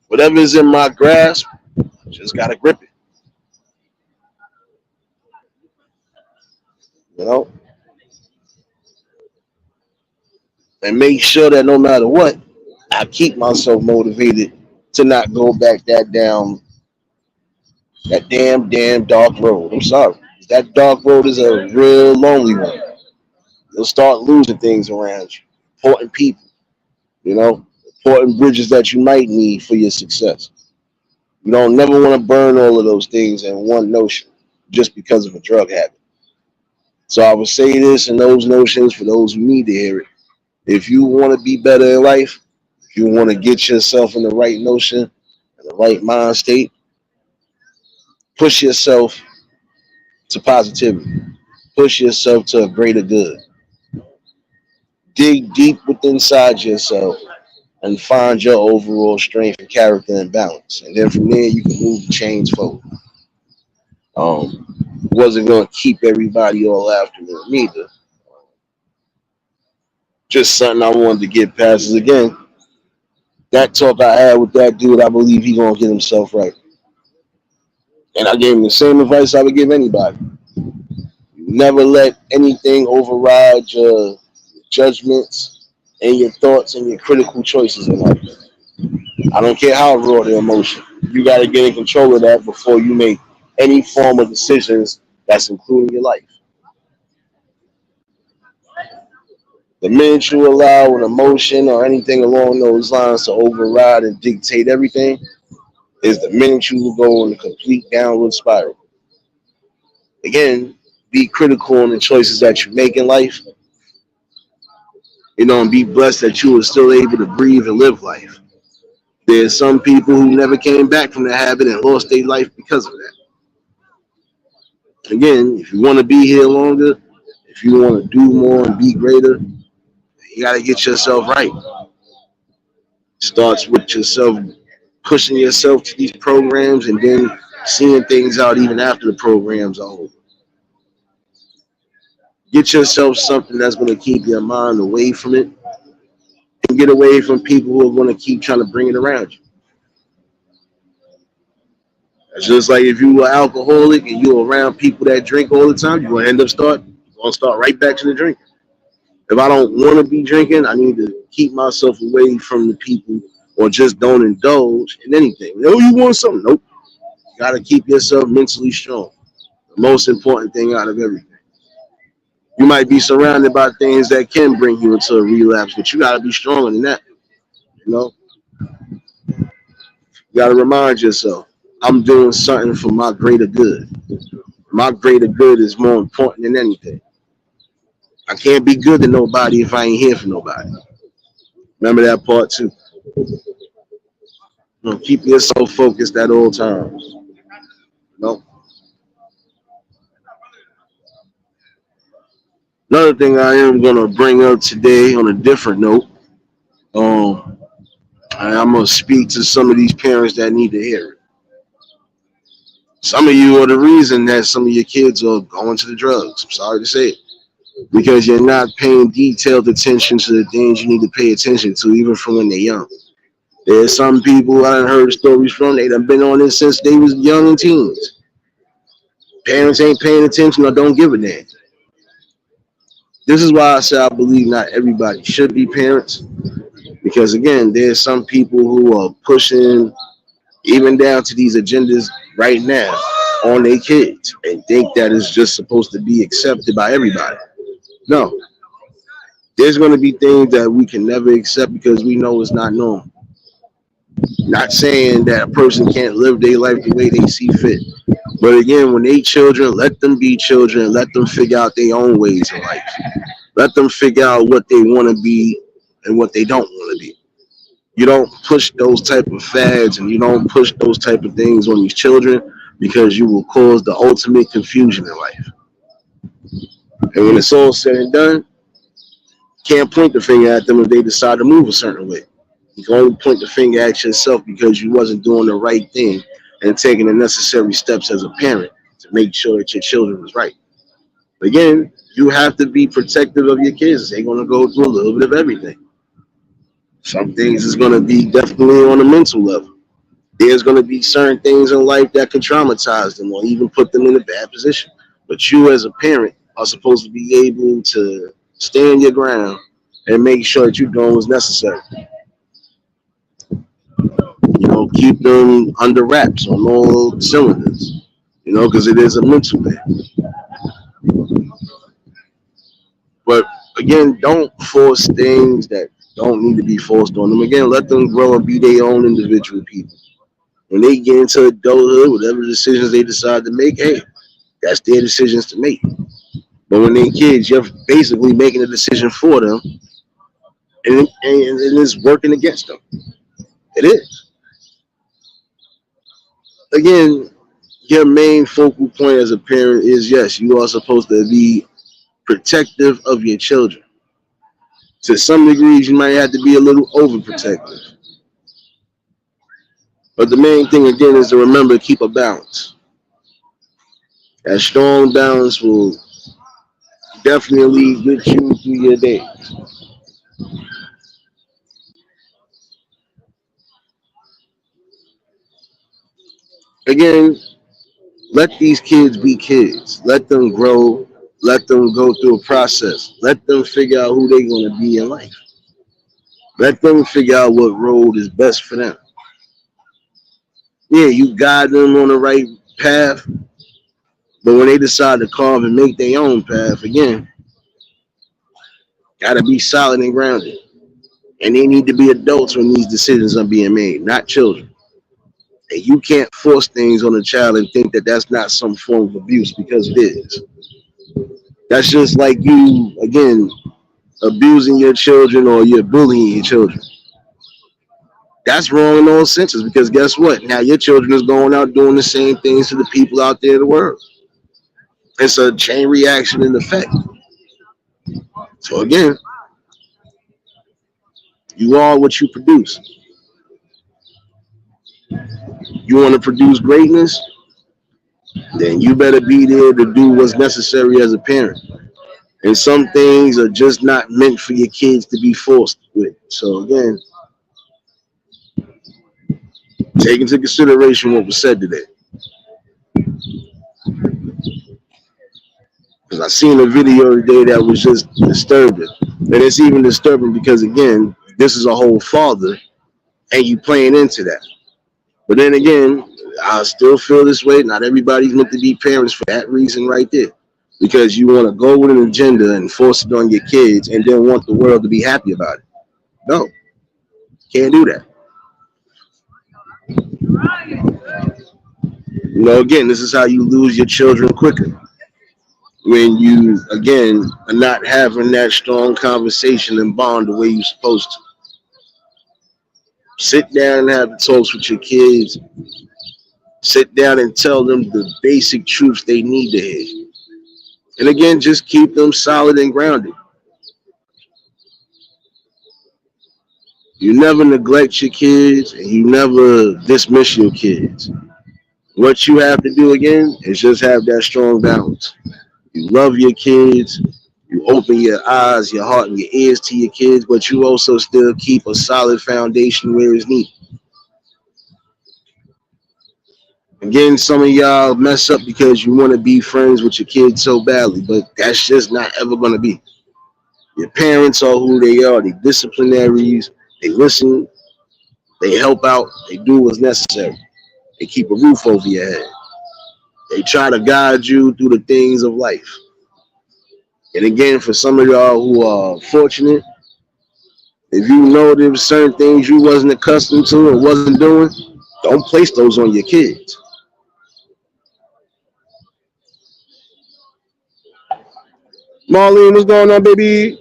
Whatever is in my grasp, just got to grip it. You know, and make sure that no matter what, I keep myself motivated to not go back that damn dark road. I'm sorry. That dark road is a real lonely one. You'll start losing things around you, important people, you know, important bridges that you might need for your success. You don't never want to burn all of those things in one notion just because of a drug habit. So I would say this and those notions for those who need to hear it. If you want to be better in life, if you want to get yourself in the right notion, in the right mind state, push yourself to positivity. Push yourself to a greater good. Dig deep within inside yourself and find your overall strength and character and balance. And then from there, you can move the chains forward. Wasn't going to keep everybody all after me neither. Just something I wanted to get past is again, that talk I had with that dude, I believe he going to get himself right. And I gave him the same advice I would give anybody. Never let anything override your judgments and your thoughts and your critical choices in life. I don't care how raw the emotion. You got to get in control of that before you make any form of decisions that's including your life. The minute you allow an emotion or anything along those lines to override and dictate everything, is the minute you will go in a complete downward spiral. Again, be critical on the choices that you make in life, and be blessed that you are still able to breathe and live life. There's some people who never came back from the habit and lost their life because of that. Again, if you want to be here longer, if you want to do more and be greater, you got to get yourself right. Starts with yourself pushing yourself to these programs and then seeing things out even after the programs are over. Get yourself something that's going to keep your mind away from it and get away from people who are going to keep trying to bring it around you. It's just like if you were alcoholic and you're around people that drink all the time, you're gonna start right back to the drinking. If I don't want to be drinking, I need to keep myself away from the people or just don't indulge in anything. Oh, you want something? Nope. You gotta keep yourself mentally strong. The most important thing out of everything. You might be surrounded by things that can bring you into a relapse, but you gotta be stronger than that. You know, you gotta remind yourself, I'm doing something for my greater good. My greater good is more important than anything. I can't be good to nobody if I ain't here for nobody. Remember that part too. Keep yourself focused at all times. No. Another thing I am gonna bring up today on a different note. Um, I'm gonna speak to some of these parents that need to hear it. Some of you are the reason that some of your kids are going to the drugs. I'm sorry to say it. Because you're not paying detailed attention to the things you need to pay attention to, even from when they're young. There's some people I done heard stories from, they done been on this since they was young and teens. Parents ain't paying attention or don't give a damn. This is why I say I believe not everybody should be parents. Because again, there's some people who are pushing even down to these agendas right now on their kids and think that it's just supposed to be accepted by everybody. No, there's going to be things that we can never accept because we know it's not normal. Not saying that a person can't live their life the way they see fit. But again, when they children, let them be children. Let them figure out their own ways in life. Let them figure out what they want to be and what they don't want to be. You don't push those type of fads and you don't push those type of things on these children because you will cause the ultimate confusion in life. And when it's all said and done, can't point the finger at them if they decide to move a certain way. You can only point the finger at yourself because you wasn't doing the right thing and taking the necessary steps as a parent to make sure that your children was right. Again, you have to be protective of your kids. They're going to go through a little bit of everything. Some things is going to be definitely on a mental level. There's going to be certain things in life that could traumatize them or even put them in a bad position. But you as a parent are supposed to be able to stand your ground and make sure that you're doing what's necessary. Keep them under wraps on all cylinders, because it is a mental thing. But Again, don't force things that don't need to be forced on them. Again, let them grow and be their own individual people. When they get into adulthood, whatever decisions they decide to make, hey, that's their decisions to make. But when they're kids, you're basically making a decision for them, and it's working against them. It is. Again, your main focal point as a parent is yes, you are supposed to be protective of your children. To some degrees, you might have to be a little overprotective. But the main thing again is to remember to keep a balance. That strong balance will definitely get you through your day. Again, let these kids be kids. Let them grow. Let them go through a process. Let them figure out who they're going to be in life. Let them figure out what road is best for them. Yeah, you guide them on the right path, but when they decide to carve and make their own path, again, gotta be solid and grounded. And they need to be adults when these decisions are being made, not children. And you can't force things on a child and think that that's not some form of abuse because it is. That's just like you, again, abusing your children or you're bullying your children. That's wrong in all senses because guess what? Now your children is going out doing the same things to the people out there in the world. It's a chain reaction in effect. So again, you are what you produce. You want to produce greatness, then you better be there to do what's necessary as a parent. And some things are just not meant for your kids to be forced with. So again, take into consideration what was said today. Because I seen a video today that was just disturbing. And it's even disturbing because again, this is a whole father and you playing into that. But then again, I still feel this way. Not everybody's meant to be parents for that reason right there. Because you want to go with an agenda and force it on your kids and then want the world to be happy about it. No, can't do that. Again, this is how you lose your children quicker. When you, again, are not having that strong conversation and bond the way you're supposed to. Sit down and have the talks with your kids. Sit down and tell them the basic truths they need to hear. And again, just keep them solid and grounded. You never neglect your kids and you never dismiss your kids. What you have to do again is just have that strong balance. You love your kids, you open your eyes, your heart, and your ears to your kids, but you also still keep a solid foundation where it's needed. Again, some of y'all mess up because you want to be friends with your kids so badly, but that's just not ever going to be. Your parents are who they are. They disciplinaries. They listen. They help out. They do what's necessary. They keep a roof over your head. They try to guide you through the things of life. And again, for some of y'all who are fortunate, if you know there were certain things you wasn't accustomed to or wasn't doing, don't place those on your kids. Marlene, what's going on, baby?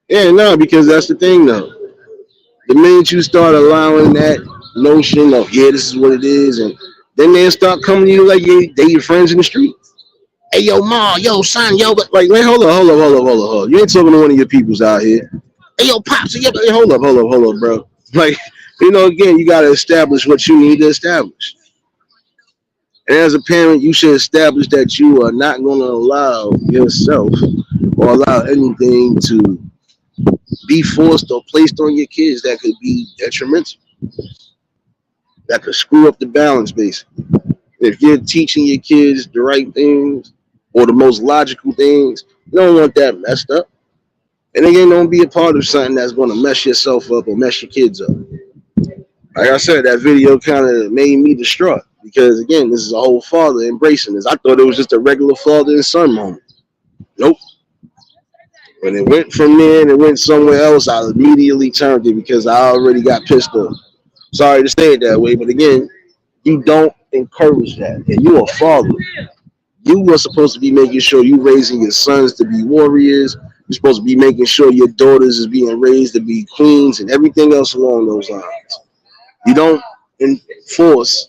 Yeah, no, because that's the thing, though. The minute you start allowing that notion of, yeah, this is what it is, and then they start coming to you like they your friends in the street. Hey, yo, ma, yo, son, yo, but like, wait, hold up. You ain't talking to one of your peoples out here. Hey, yo, pops, hey, hold up, bro. Like, again, you got to establish what you need to establish. And as a parent, you should establish that you are not going to allow yourself or allow anything to be forced or placed on your kids that could be detrimental, that could screw up the balance, basically. If you're teaching your kids the right things or the most logical things, you don't want that messed up. And again, don't be a part of something that's going to mess yourself up or mess your kids up. Like I said, that video kind of made me distraught Because again, this is a whole father embracing this. I thought it was just a regular father and son moment. Nope. When it went from there and it went somewhere else, I immediately turned it because I already got pissed off. Sorry to say it that way, but again, you don't encourage that. And you're a father. You were supposed to be making sure you raising your sons to be warriors. You're supposed to be making sure your daughters is being raised to be queens and everything else along those lines. You don't enforce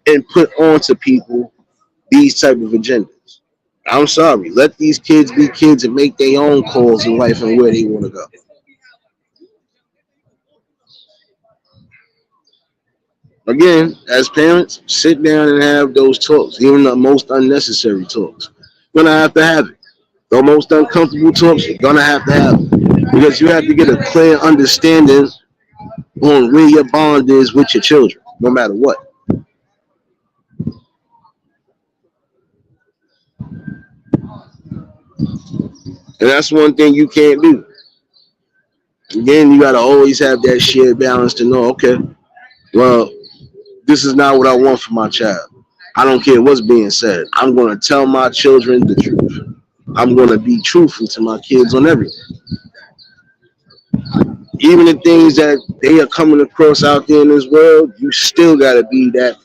and put onto people these type of agendas. I'm sorry. Let these kids be kids and make their own calls in life and where they want to go. Again, as parents, sit down and have those talks, even the most unnecessary talks. You're gonna have to have it. The most uncomfortable talks, you're gonna have to have it. Because you have to get a clear understanding on where your bond is with your children, no matter what. And that's one thing you can't do. Again, you gotta always have that shared balance to know, okay, well, this is not what I want for my child. I don't care what's being said. I'm gonna tell my children the truth. I'm gonna be truthful to my kids on everything. Even the things that they are coming across out there in this world, you still gotta be that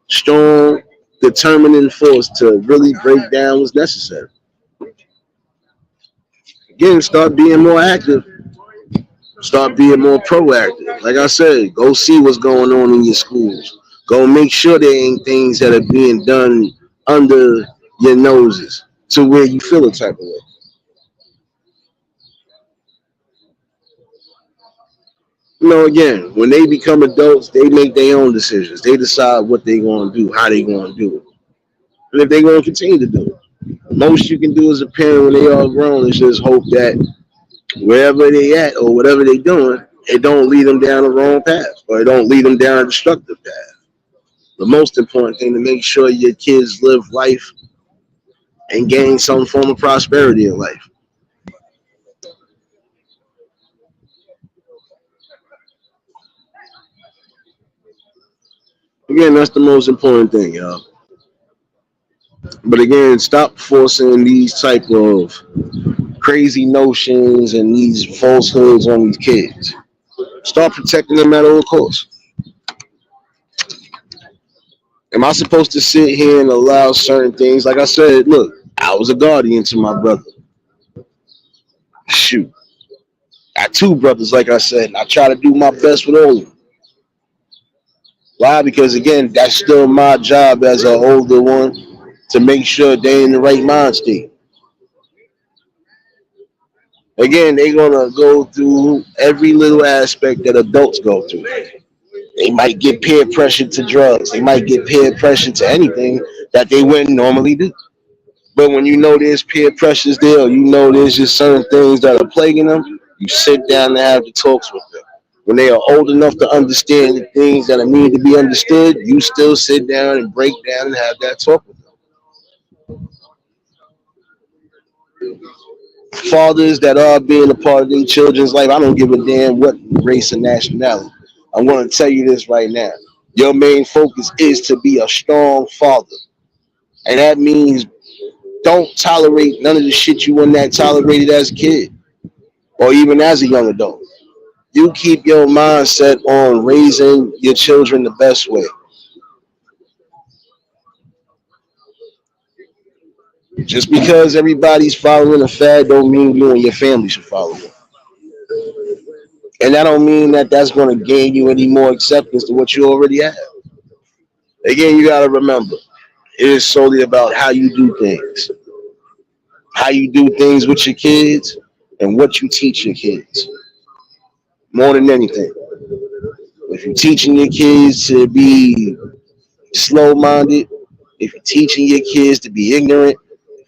strong, determining force to really break down what's necessary. Again, start being more active. Start being more proactive. Like I said, go see what's going on in your schools. Go make sure there ain't things that are being done under your noses to where you feel a type of way. Again, when they become adults, they make their own decisions. They decide what they going to do, how they going to do it, and if they going to continue to do it. Most you can do as a parent when they are grown is just hope that wherever they at or whatever they doing, it don't lead them down the wrong path or it don't lead them down a destructive path. The most important thing to make sure your kids live life and gain some form of prosperity in life. Again, that's the most important thing, y'all. But again, stop forcing these type of crazy notions and these falsehoods on these kids. Start protecting them at all costs. Am I supposed to sit here and allow certain things? Like I said, look, I was a guardian to my brother. Shoot, I got two brothers, like I said, and I try to do my best with all of them. Why? Because again, that's still my job as an older one to make sure they're in the right mind state. Again, they're gonna go through every little aspect that adults go through. They might get peer pressure to drugs. They might get peer pressure to anything that they wouldn't normally do. But when you know there's peer pressures there, or you know there's just certain things that are plaguing them, you sit down and have the talks with them. When they are old enough to understand the things that are need to be understood, you still sit down and break down and have that talk with them. Fathers that are being a part of their children's life, I don't give a damn what race or nationality. I'm going to tell you this right now. Your main focus is to be a strong father. And that means don't tolerate none of the shit you wouldn't have tolerated as a kid or even as a young adult. You keep your mindset on raising your children the best way. Just because everybody's following a fad don't mean you and your family should follow it. And that don't mean that that's going to gain you any more acceptance to what you already have. Again, you got to remember, it is solely about how you do things, how you do things with your kids, and what you teach your kids. More than anything, if you're teaching your kids to be slow-minded, if you're teaching your kids to be ignorant,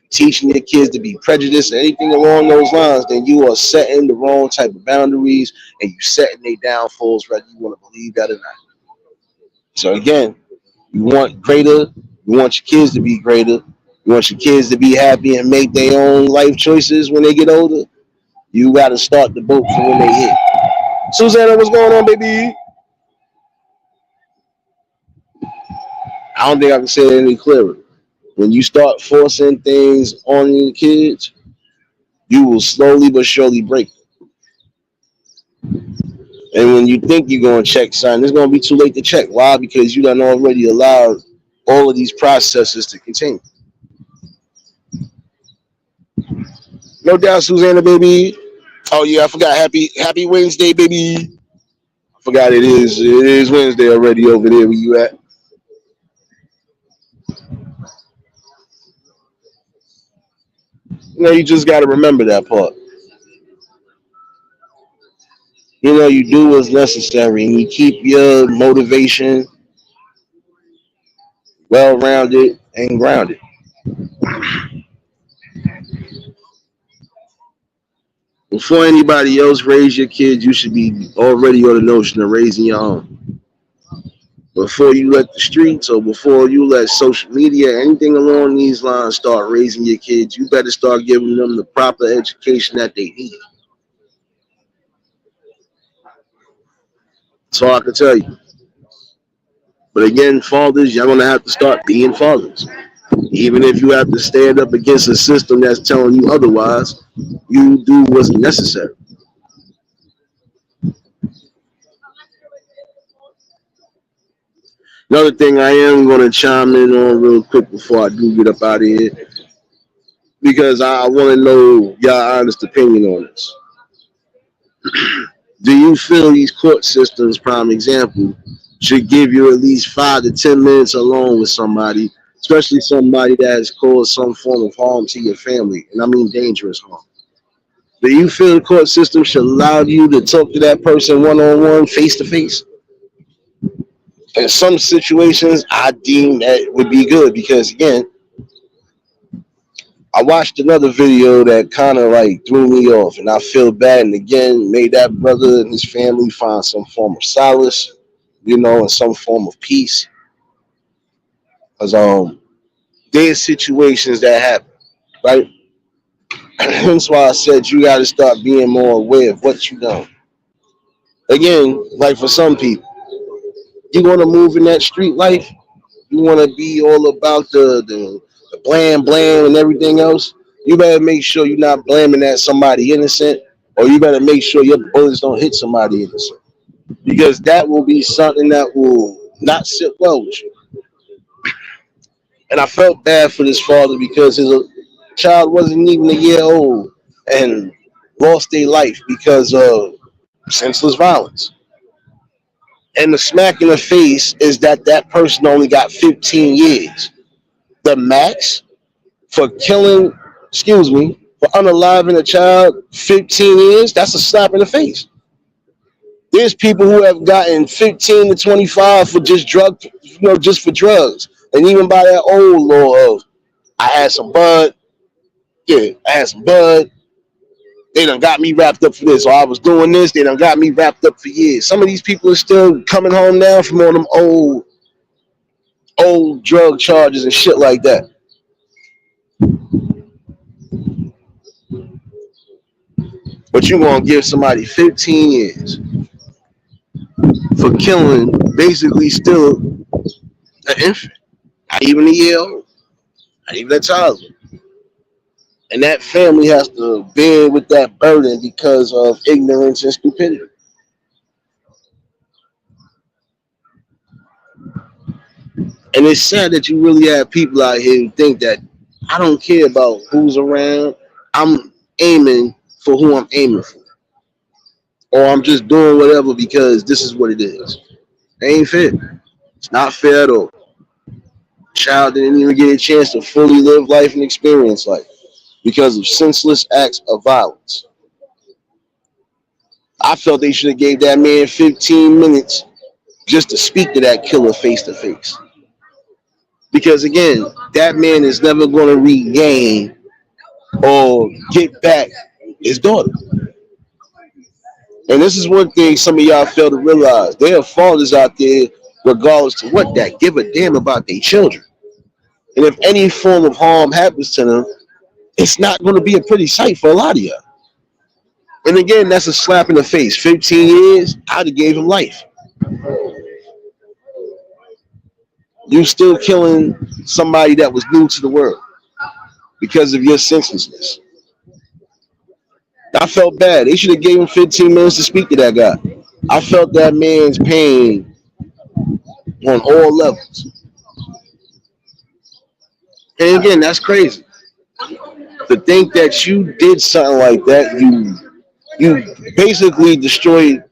teaching your kids to be prejudiced, or anything along those lines, then you are setting the wrong type of boundaries and you setting their downfalls, whether you want to believe that or not. So again, you want greater, you want your kids to be greater, you want your kids to be happy and make their own life choices when they get older. You got to start the boat from when they hit. Susanna, what's going on, baby? I don't think I can say it any clearer. When you start forcing things on your kids, you will slowly but surely break. And when you think you're going to check something, it's going to be too late to check. Why? Because you done already allowed all of these processes to continue. No doubt, Susanna, baby. Oh yeah, I forgot. Happy Wednesday, baby. I forgot it is Wednesday already over there where you at. You just got to remember that part. You do what's necessary and you keep your motivation well rounded and grounded. Before anybody else raise your kids, you should be already on the notion of raising your own. Before you let the streets or before you let social media, anything along these lines start raising your kids, you better start giving them the proper education that they need. That's all I can tell you. But again, fathers, y'all gonna have to start being fathers. Even if you have to stand up against a system that's telling you otherwise, you do what's necessary. Another thing I am going to chime in on real quick before I do get up out of here, because I want to know y'all honest opinion on this. Do you feel these court systems, prime example, should give you at least 5 to 10 minutes alone with somebody, especially somebody that has caused some form of harm to your family, and I mean dangerous harm? Do you feel the court system should allow you to talk to that person one on one, face to face? In some situations, I deem that would be good because, again, I watched another video that kind of like threw me off, and I feel bad. And again, made that brother and his family find some form of solace, and some form of peace. Because there's situations that happen, right? That's why I said you got to start being more aware of what you know. Again, like for some people, you want to move in that street life. You want to be all about the blam blam and everything else. You better make sure you're not blaming that somebody innocent, or you better make sure your bullets don't hit somebody innocent, because that will be something that will not sit well with you. And I felt bad for this father because his child wasn't even a year old and lost their life because of senseless violence. And the smack in the face is that that person only got 15 years. The max for killing, excuse me, for unaliving a child, 15 years, that's a slap in the face. There's people who have gotten 15 to 25 for just just for drugs. And even by that old law of, I had some bud, yeah, I had some bud, they done got me wrapped up for this, or I was doing this, they done got me wrapped up for years. Some of these people are still coming home now from all them old drug charges and shit like that. But you gonna give somebody 15 years for killing basically still an infant, not even a year old, not even a toddler. And that family has to bear with that burden because of ignorance and stupidity. And it's sad that you really have people out here who think that I don't care about who's around. I'm aiming for who I'm aiming for. Or I'm just doing whatever because this is what it is. It ain't fair. It's not fair at all. Child didn't even get a chance to fully live life and experience life because of senseless acts of violence. I felt they should have gave that man 15 minutes just to speak to that killer face to face. Because again, that man is never going to regain or get back his daughter. And this is one thing some of y'all fail to realize. There are fathers out there, regardless to what, that give a damn about their children. And if any form of harm happens to them, it's not going to be a pretty sight for a lot of y'all. And again, that's a slap in the face. 15 years, I'd have gave him life. You still killing somebody that was new to the world because of your senselessness. I felt bad. They should have gave him 15 minutes to speak to that guy. I felt that man's pain on all levels. And again, that's crazy. To think that you did something like that, you basically destroyed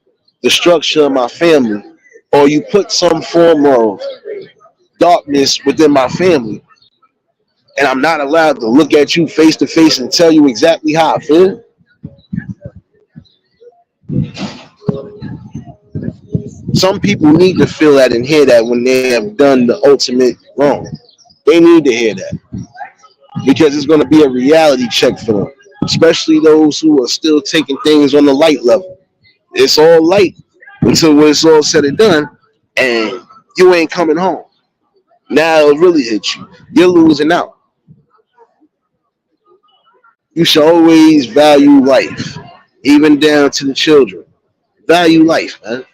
the structure of my family, or you put some form of darkness within my family, and I'm not allowed to look at you face to face and tell you exactly how I feel. Some people need to feel that and hear that when they have done the ultimate wrong. They need to hear that because it's going to be a reality check for them, especially those who are still taking things on the light level. It's all light until when it's all said and done, and you ain't coming home. Now it'll really hit you. You're losing out. You should always value life, even down to the children. Value life, man.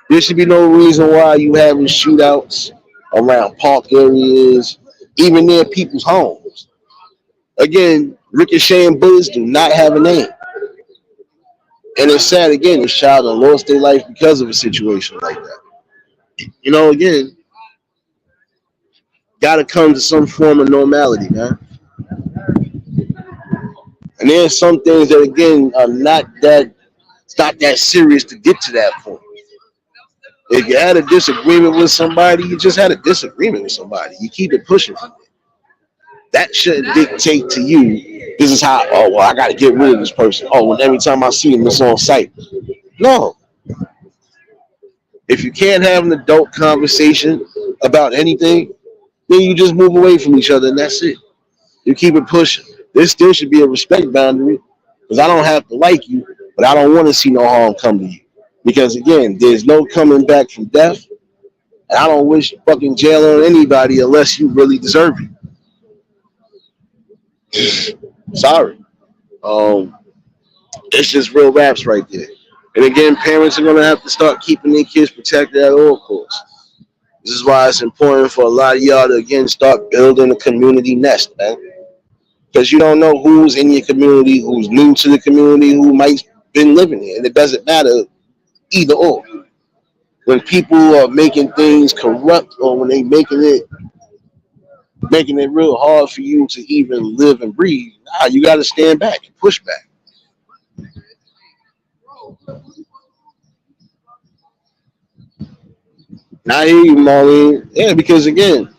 There should be no reason why you having shootouts around park areas, even near people's homes. Again, ricocheting bullets do not have a name. And it's sad again, this child done lost their life because of a situation like that. Again, gotta come to some form of normality, man. And there's some things that again are not that it's not that serious to get to that point. If you had a disagreement with somebody, you just had a disagreement with somebody. You keep it pushing. That shouldn't dictate to you. This is how. Oh well, I got to get rid of this person. Oh, well, every time I see him, it's on sight. No. If you can't have an adult conversation about anything, then you just move away from each other, and that's it. You keep it pushing. There still should be a respect boundary because I don't have to like you, but I don't want to see no harm come to you. Because again, there's no coming back from death, and I don't wish fucking jail on anybody unless you really deserve it. Sorry. Um, it's just real raps right there. And again, parents are gonna have to start keeping their kids protected at all costs. This is why it's important for a lot of y'all to again start building a community nest, man. Because you don't know who's in your community, who's new to the community, who might been living here, and it doesn't matter either or. When people are making things corrupt, or when they making it real hard for you to even live and breathe, nah, you got to stand back and push back. And I hear you, Marlene. Yeah, because again,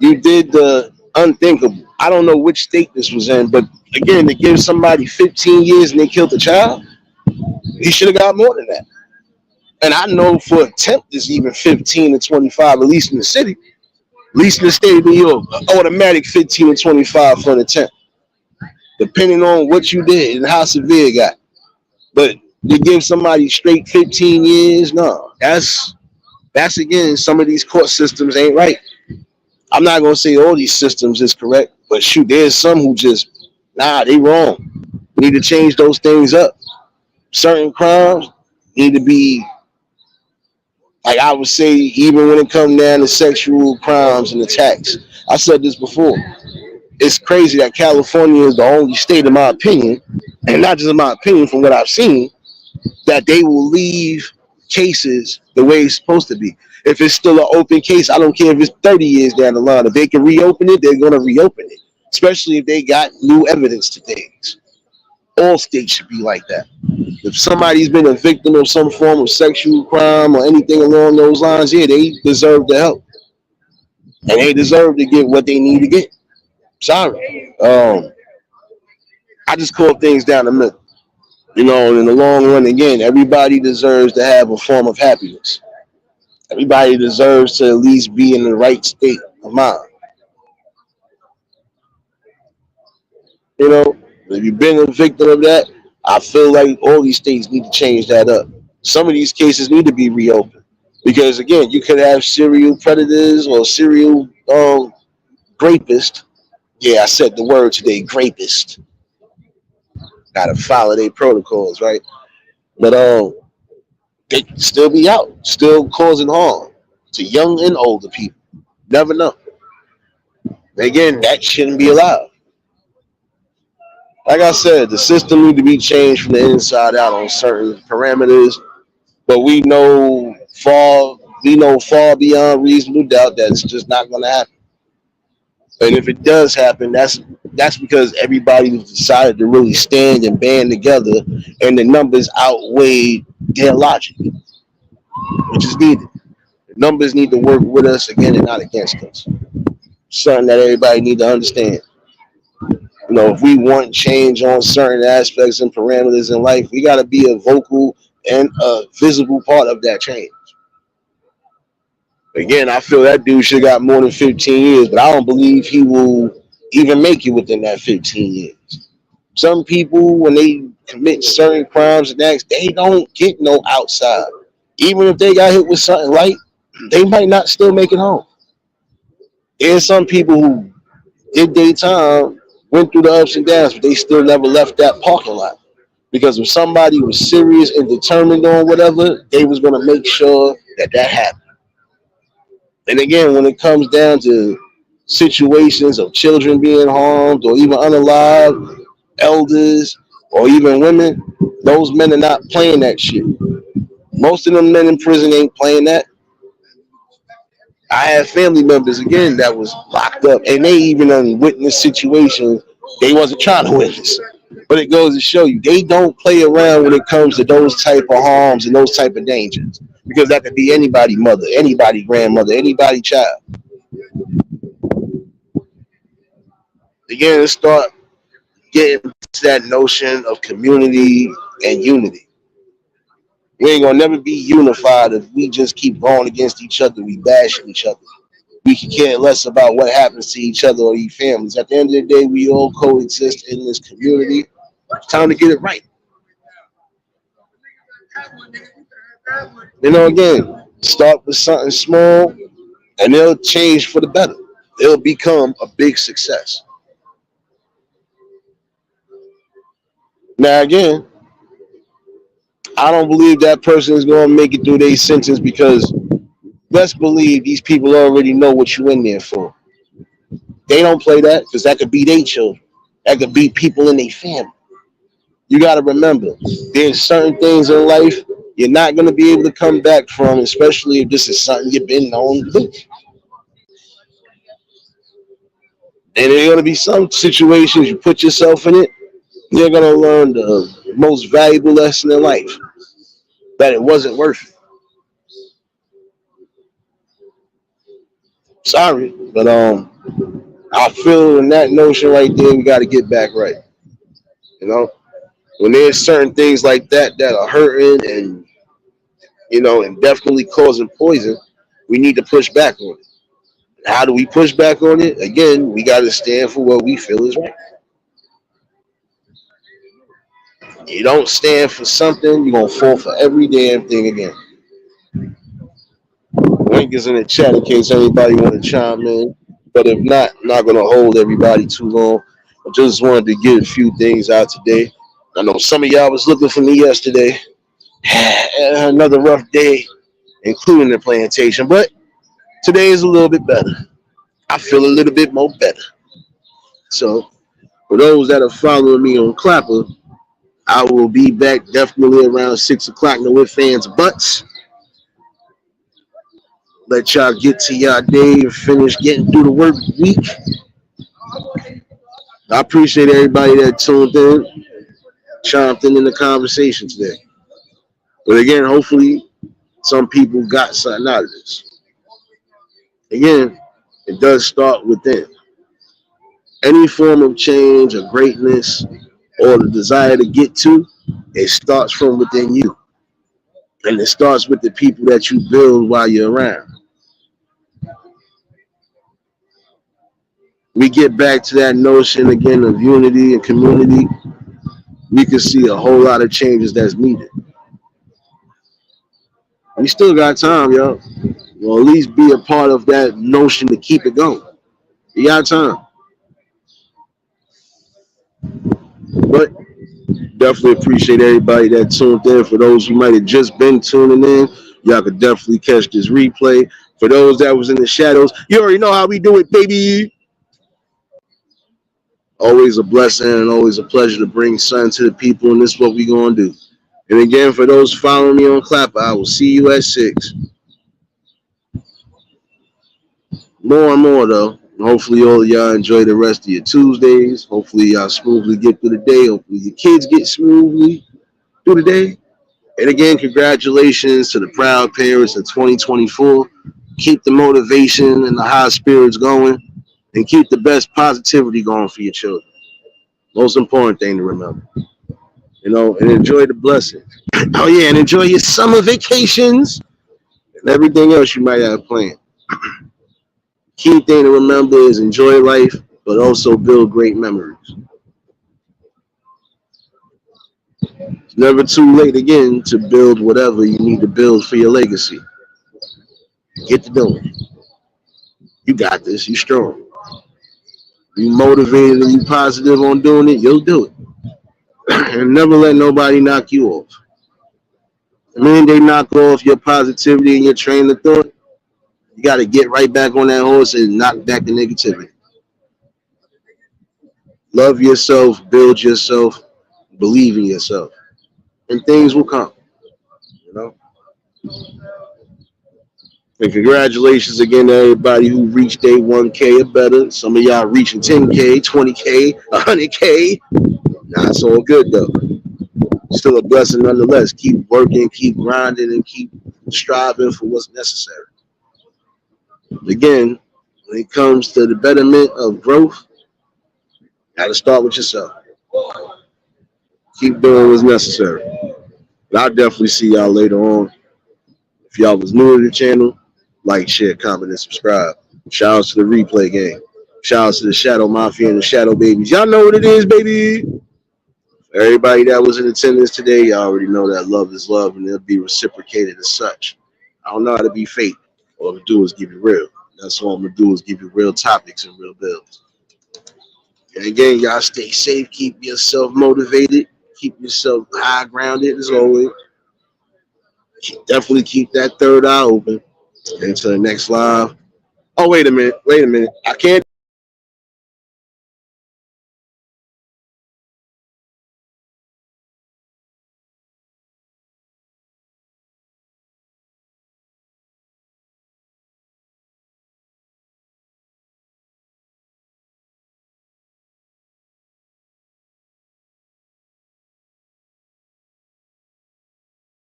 you did the unthinkable. I don't know which state this was in, but again, to give somebody 15 years and they killed a child, he should have got more than that. And I know for attempt is even 15 to 25, at least in the city, at least in the state of New York, automatic 15 to 25 for an attempt, depending on what you did and how severe it got. But to give somebody straight 15 years, no, that's again, some of these court systems ain't right. I'm not gonna say all these systems is correct, but shoot, there's some who just they wrong. We need to change those things up. Certain crimes need to be like I would say, even when it comes down to sexual crimes and attacks. I said this before. It's crazy that California is the only state, in my opinion, and not just in my opinion, from what I've seen, that they will leave cases the way it's supposed to be. If it's still an open case, I don't care if it's 30 years down the line. If they can reopen it, they're going to reopen it, especially if they got new evidence to things. All states should be like that. If somebody's been a victim of some form of sexual crime or anything along those lines, yeah, they deserve the help. And they deserve to get what they need to get. Sorry. I just call things down the middle. In the long run, again, everybody deserves to have a form of happiness. Everybody deserves to at least be in the right state of mind. You know, if you've been a victim of that, I feel like all these states need to change that up. Some of these cases need to be reopened because, again, you could have serial predators or serial rapists. Yeah, I said the word today, rapist. Got to follow their protocols, right? But They could still be out, still causing harm to young and older people. Never know. Again, that shouldn't be allowed. Like I said, the system need to be changed from the inside out on certain parameters, but we know far beyond reasonable doubt that it's just not going to happen. And if it does happen, that's because everybody decided to really stand and band together, and the numbers outweigh their logic, which is needed. The numbers need to work with us again and not against us. Something that everybody need to understand. If we want change on certain aspects and parameters in life, we got to be a vocal and a visible part of that change. Again, I feel that dude should have got more than 15 years, but I don't believe he will even make it within that 15 years. Some people, when they commit certain crimes and acts, they don't get no outside. Even if they got hit with something light, they might not still make it home. There's some people who did their time, went through the ups and downs, but they still never left that parking lot. Because if somebody was serious and determined on whatever, they was going to make sure that that happened. And again, when it comes down to situations of children being harmed or even unalive, elders, or even women, those men are not playing that shit. Most of them men in prison ain't playing that. I have family members again that was locked up, and they even witnessed situations they wasn't trying to witness. But it goes to show you they don't play around when it comes to those type of harms and those type of dangers, because that could be anybody mother, anybody grandmother, anybody child. Again, let's start getting to that notion of community and unity. We ain't gonna never be unified if we just keep going against each other. We bashing each other. We can care less about what happens to each other or these families. At the end of the day, we all coexist in this community. It's time to get it right. Again, start with something small and it'll change for the better. It'll become a big success. Now, again, I don't believe that person is going to make it through their sentence because let's believe these people already know what you in there for. They don't play that because that could be their children. That could be people in their family. You got to remember, there's certain things in life you're not going to be able to come back from, especially if this is something you've been known to do. And there are going to be some situations you put yourself in it, you're going to learn the most valuable lesson in life, that it wasn't worth it. Sorry, but I feel in that notion right there, we got to get back right. You know, when there's certain things like that are hurting and definitely causing poison, we need to push back on it. How do we push back on it? Again, we got to stand for what we feel is right. You don't stand for something, you're gonna fall for every damn thing again. Link is in the chat in case anybody want to chime in. But if not, I'm not gonna hold everybody too long. I just wanted to get a few things out today. I know some of y'all was looking for me yesterday. Another rough day, including the plantation, but today is a little bit better. I feel a little bit more better. So for those that are following me on Clapper, I will be back definitely around 6 o'clock. No ifs, fans, butts. Let y'all get to y'all day and finish getting through the work week. I appreciate everybody that tuned in, chimed in the conversation today. But again, hopefully, some people got something out of this. Again, it does start within. Any form of change or greatness or the desire to get to, it starts from within you. And it starts with the people that you build while you're around. We get back to that notion again of unity and community, we can see a whole lot of changes that's needed. We still got time, yo. Well, at least be a part of that notion to keep it going. You got time. But Definitely appreciate everybody that tuned in. For those who might have just been tuning in, y'all could definitely catch this replay. For those that was in the shadows, you already know how we do it, baby. Always a blessing and always a pleasure to bring sun to the people, and this is what we gonna do. And again, for those following me on Clapper, I will see you at 6. More and more though. Hopefully all of y'all enjoy the rest of your Tuesdays. Hopefully y'all smoothly get through the day. Hopefully your kids get smoothly through the day. And again, congratulations to the proud parents of 2024. Keep the motivation and the high spirits going, and keep the best positivity going for your children. Most important thing to remember. And enjoy the blessings. Oh yeah, and enjoy your summer vacations and everything else you might have planned. Key thing to remember is enjoy life, but also build great memories. It's never too late again to build whatever you need to build for your legacy. Get to doing it. You got this. You strong. You motivated and you positive on doing it, you'll do it. And never let nobody knock you off. The minute they knock off your positivity and your train of thought, you got to get right back on that horse and knock back the negativity. Love yourself, build yourself, believe in yourself, and things will come. You know. And congratulations again to everybody who reached day 1K or better. Some of y'all reaching 10K, 20K, 100K. Nah, it's all good though. Still a blessing nonetheless. Keep working, keep grinding, and keep striving for what's necessary. Again, when it comes to the betterment of growth, got to start with yourself. Keep doing what's necessary. But I'll definitely see y'all later on. If y'all was new to the channel, like, share, comment, and subscribe. Shout out to the replay game. Shout out to the Shadow Mafia and the Shadow Babies. Y'all know what it is, baby. Everybody that was in attendance today, y'all already know that love is love and it'll be reciprocated as such. I don't know how to be fake. All I'm gonna do is give you real. That's all I'm gonna do is give you real topics and real bills. And again, y'all stay safe, keep yourself motivated, keep yourself high grounded as always. Definitely keep that third eye open. Until the next live. Oh, wait a minute. I can't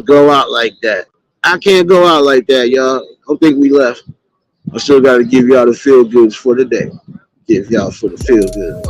go out like that. I can't go out like that, y'all. I don't think we left. I still got to give y'all the feel goods for the day. Give y'all for the feel good.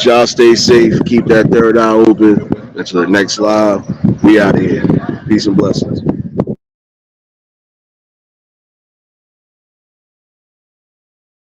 Y'all stay safe. Keep that third eye open. Until the next live. We out of here. Peace and blessings.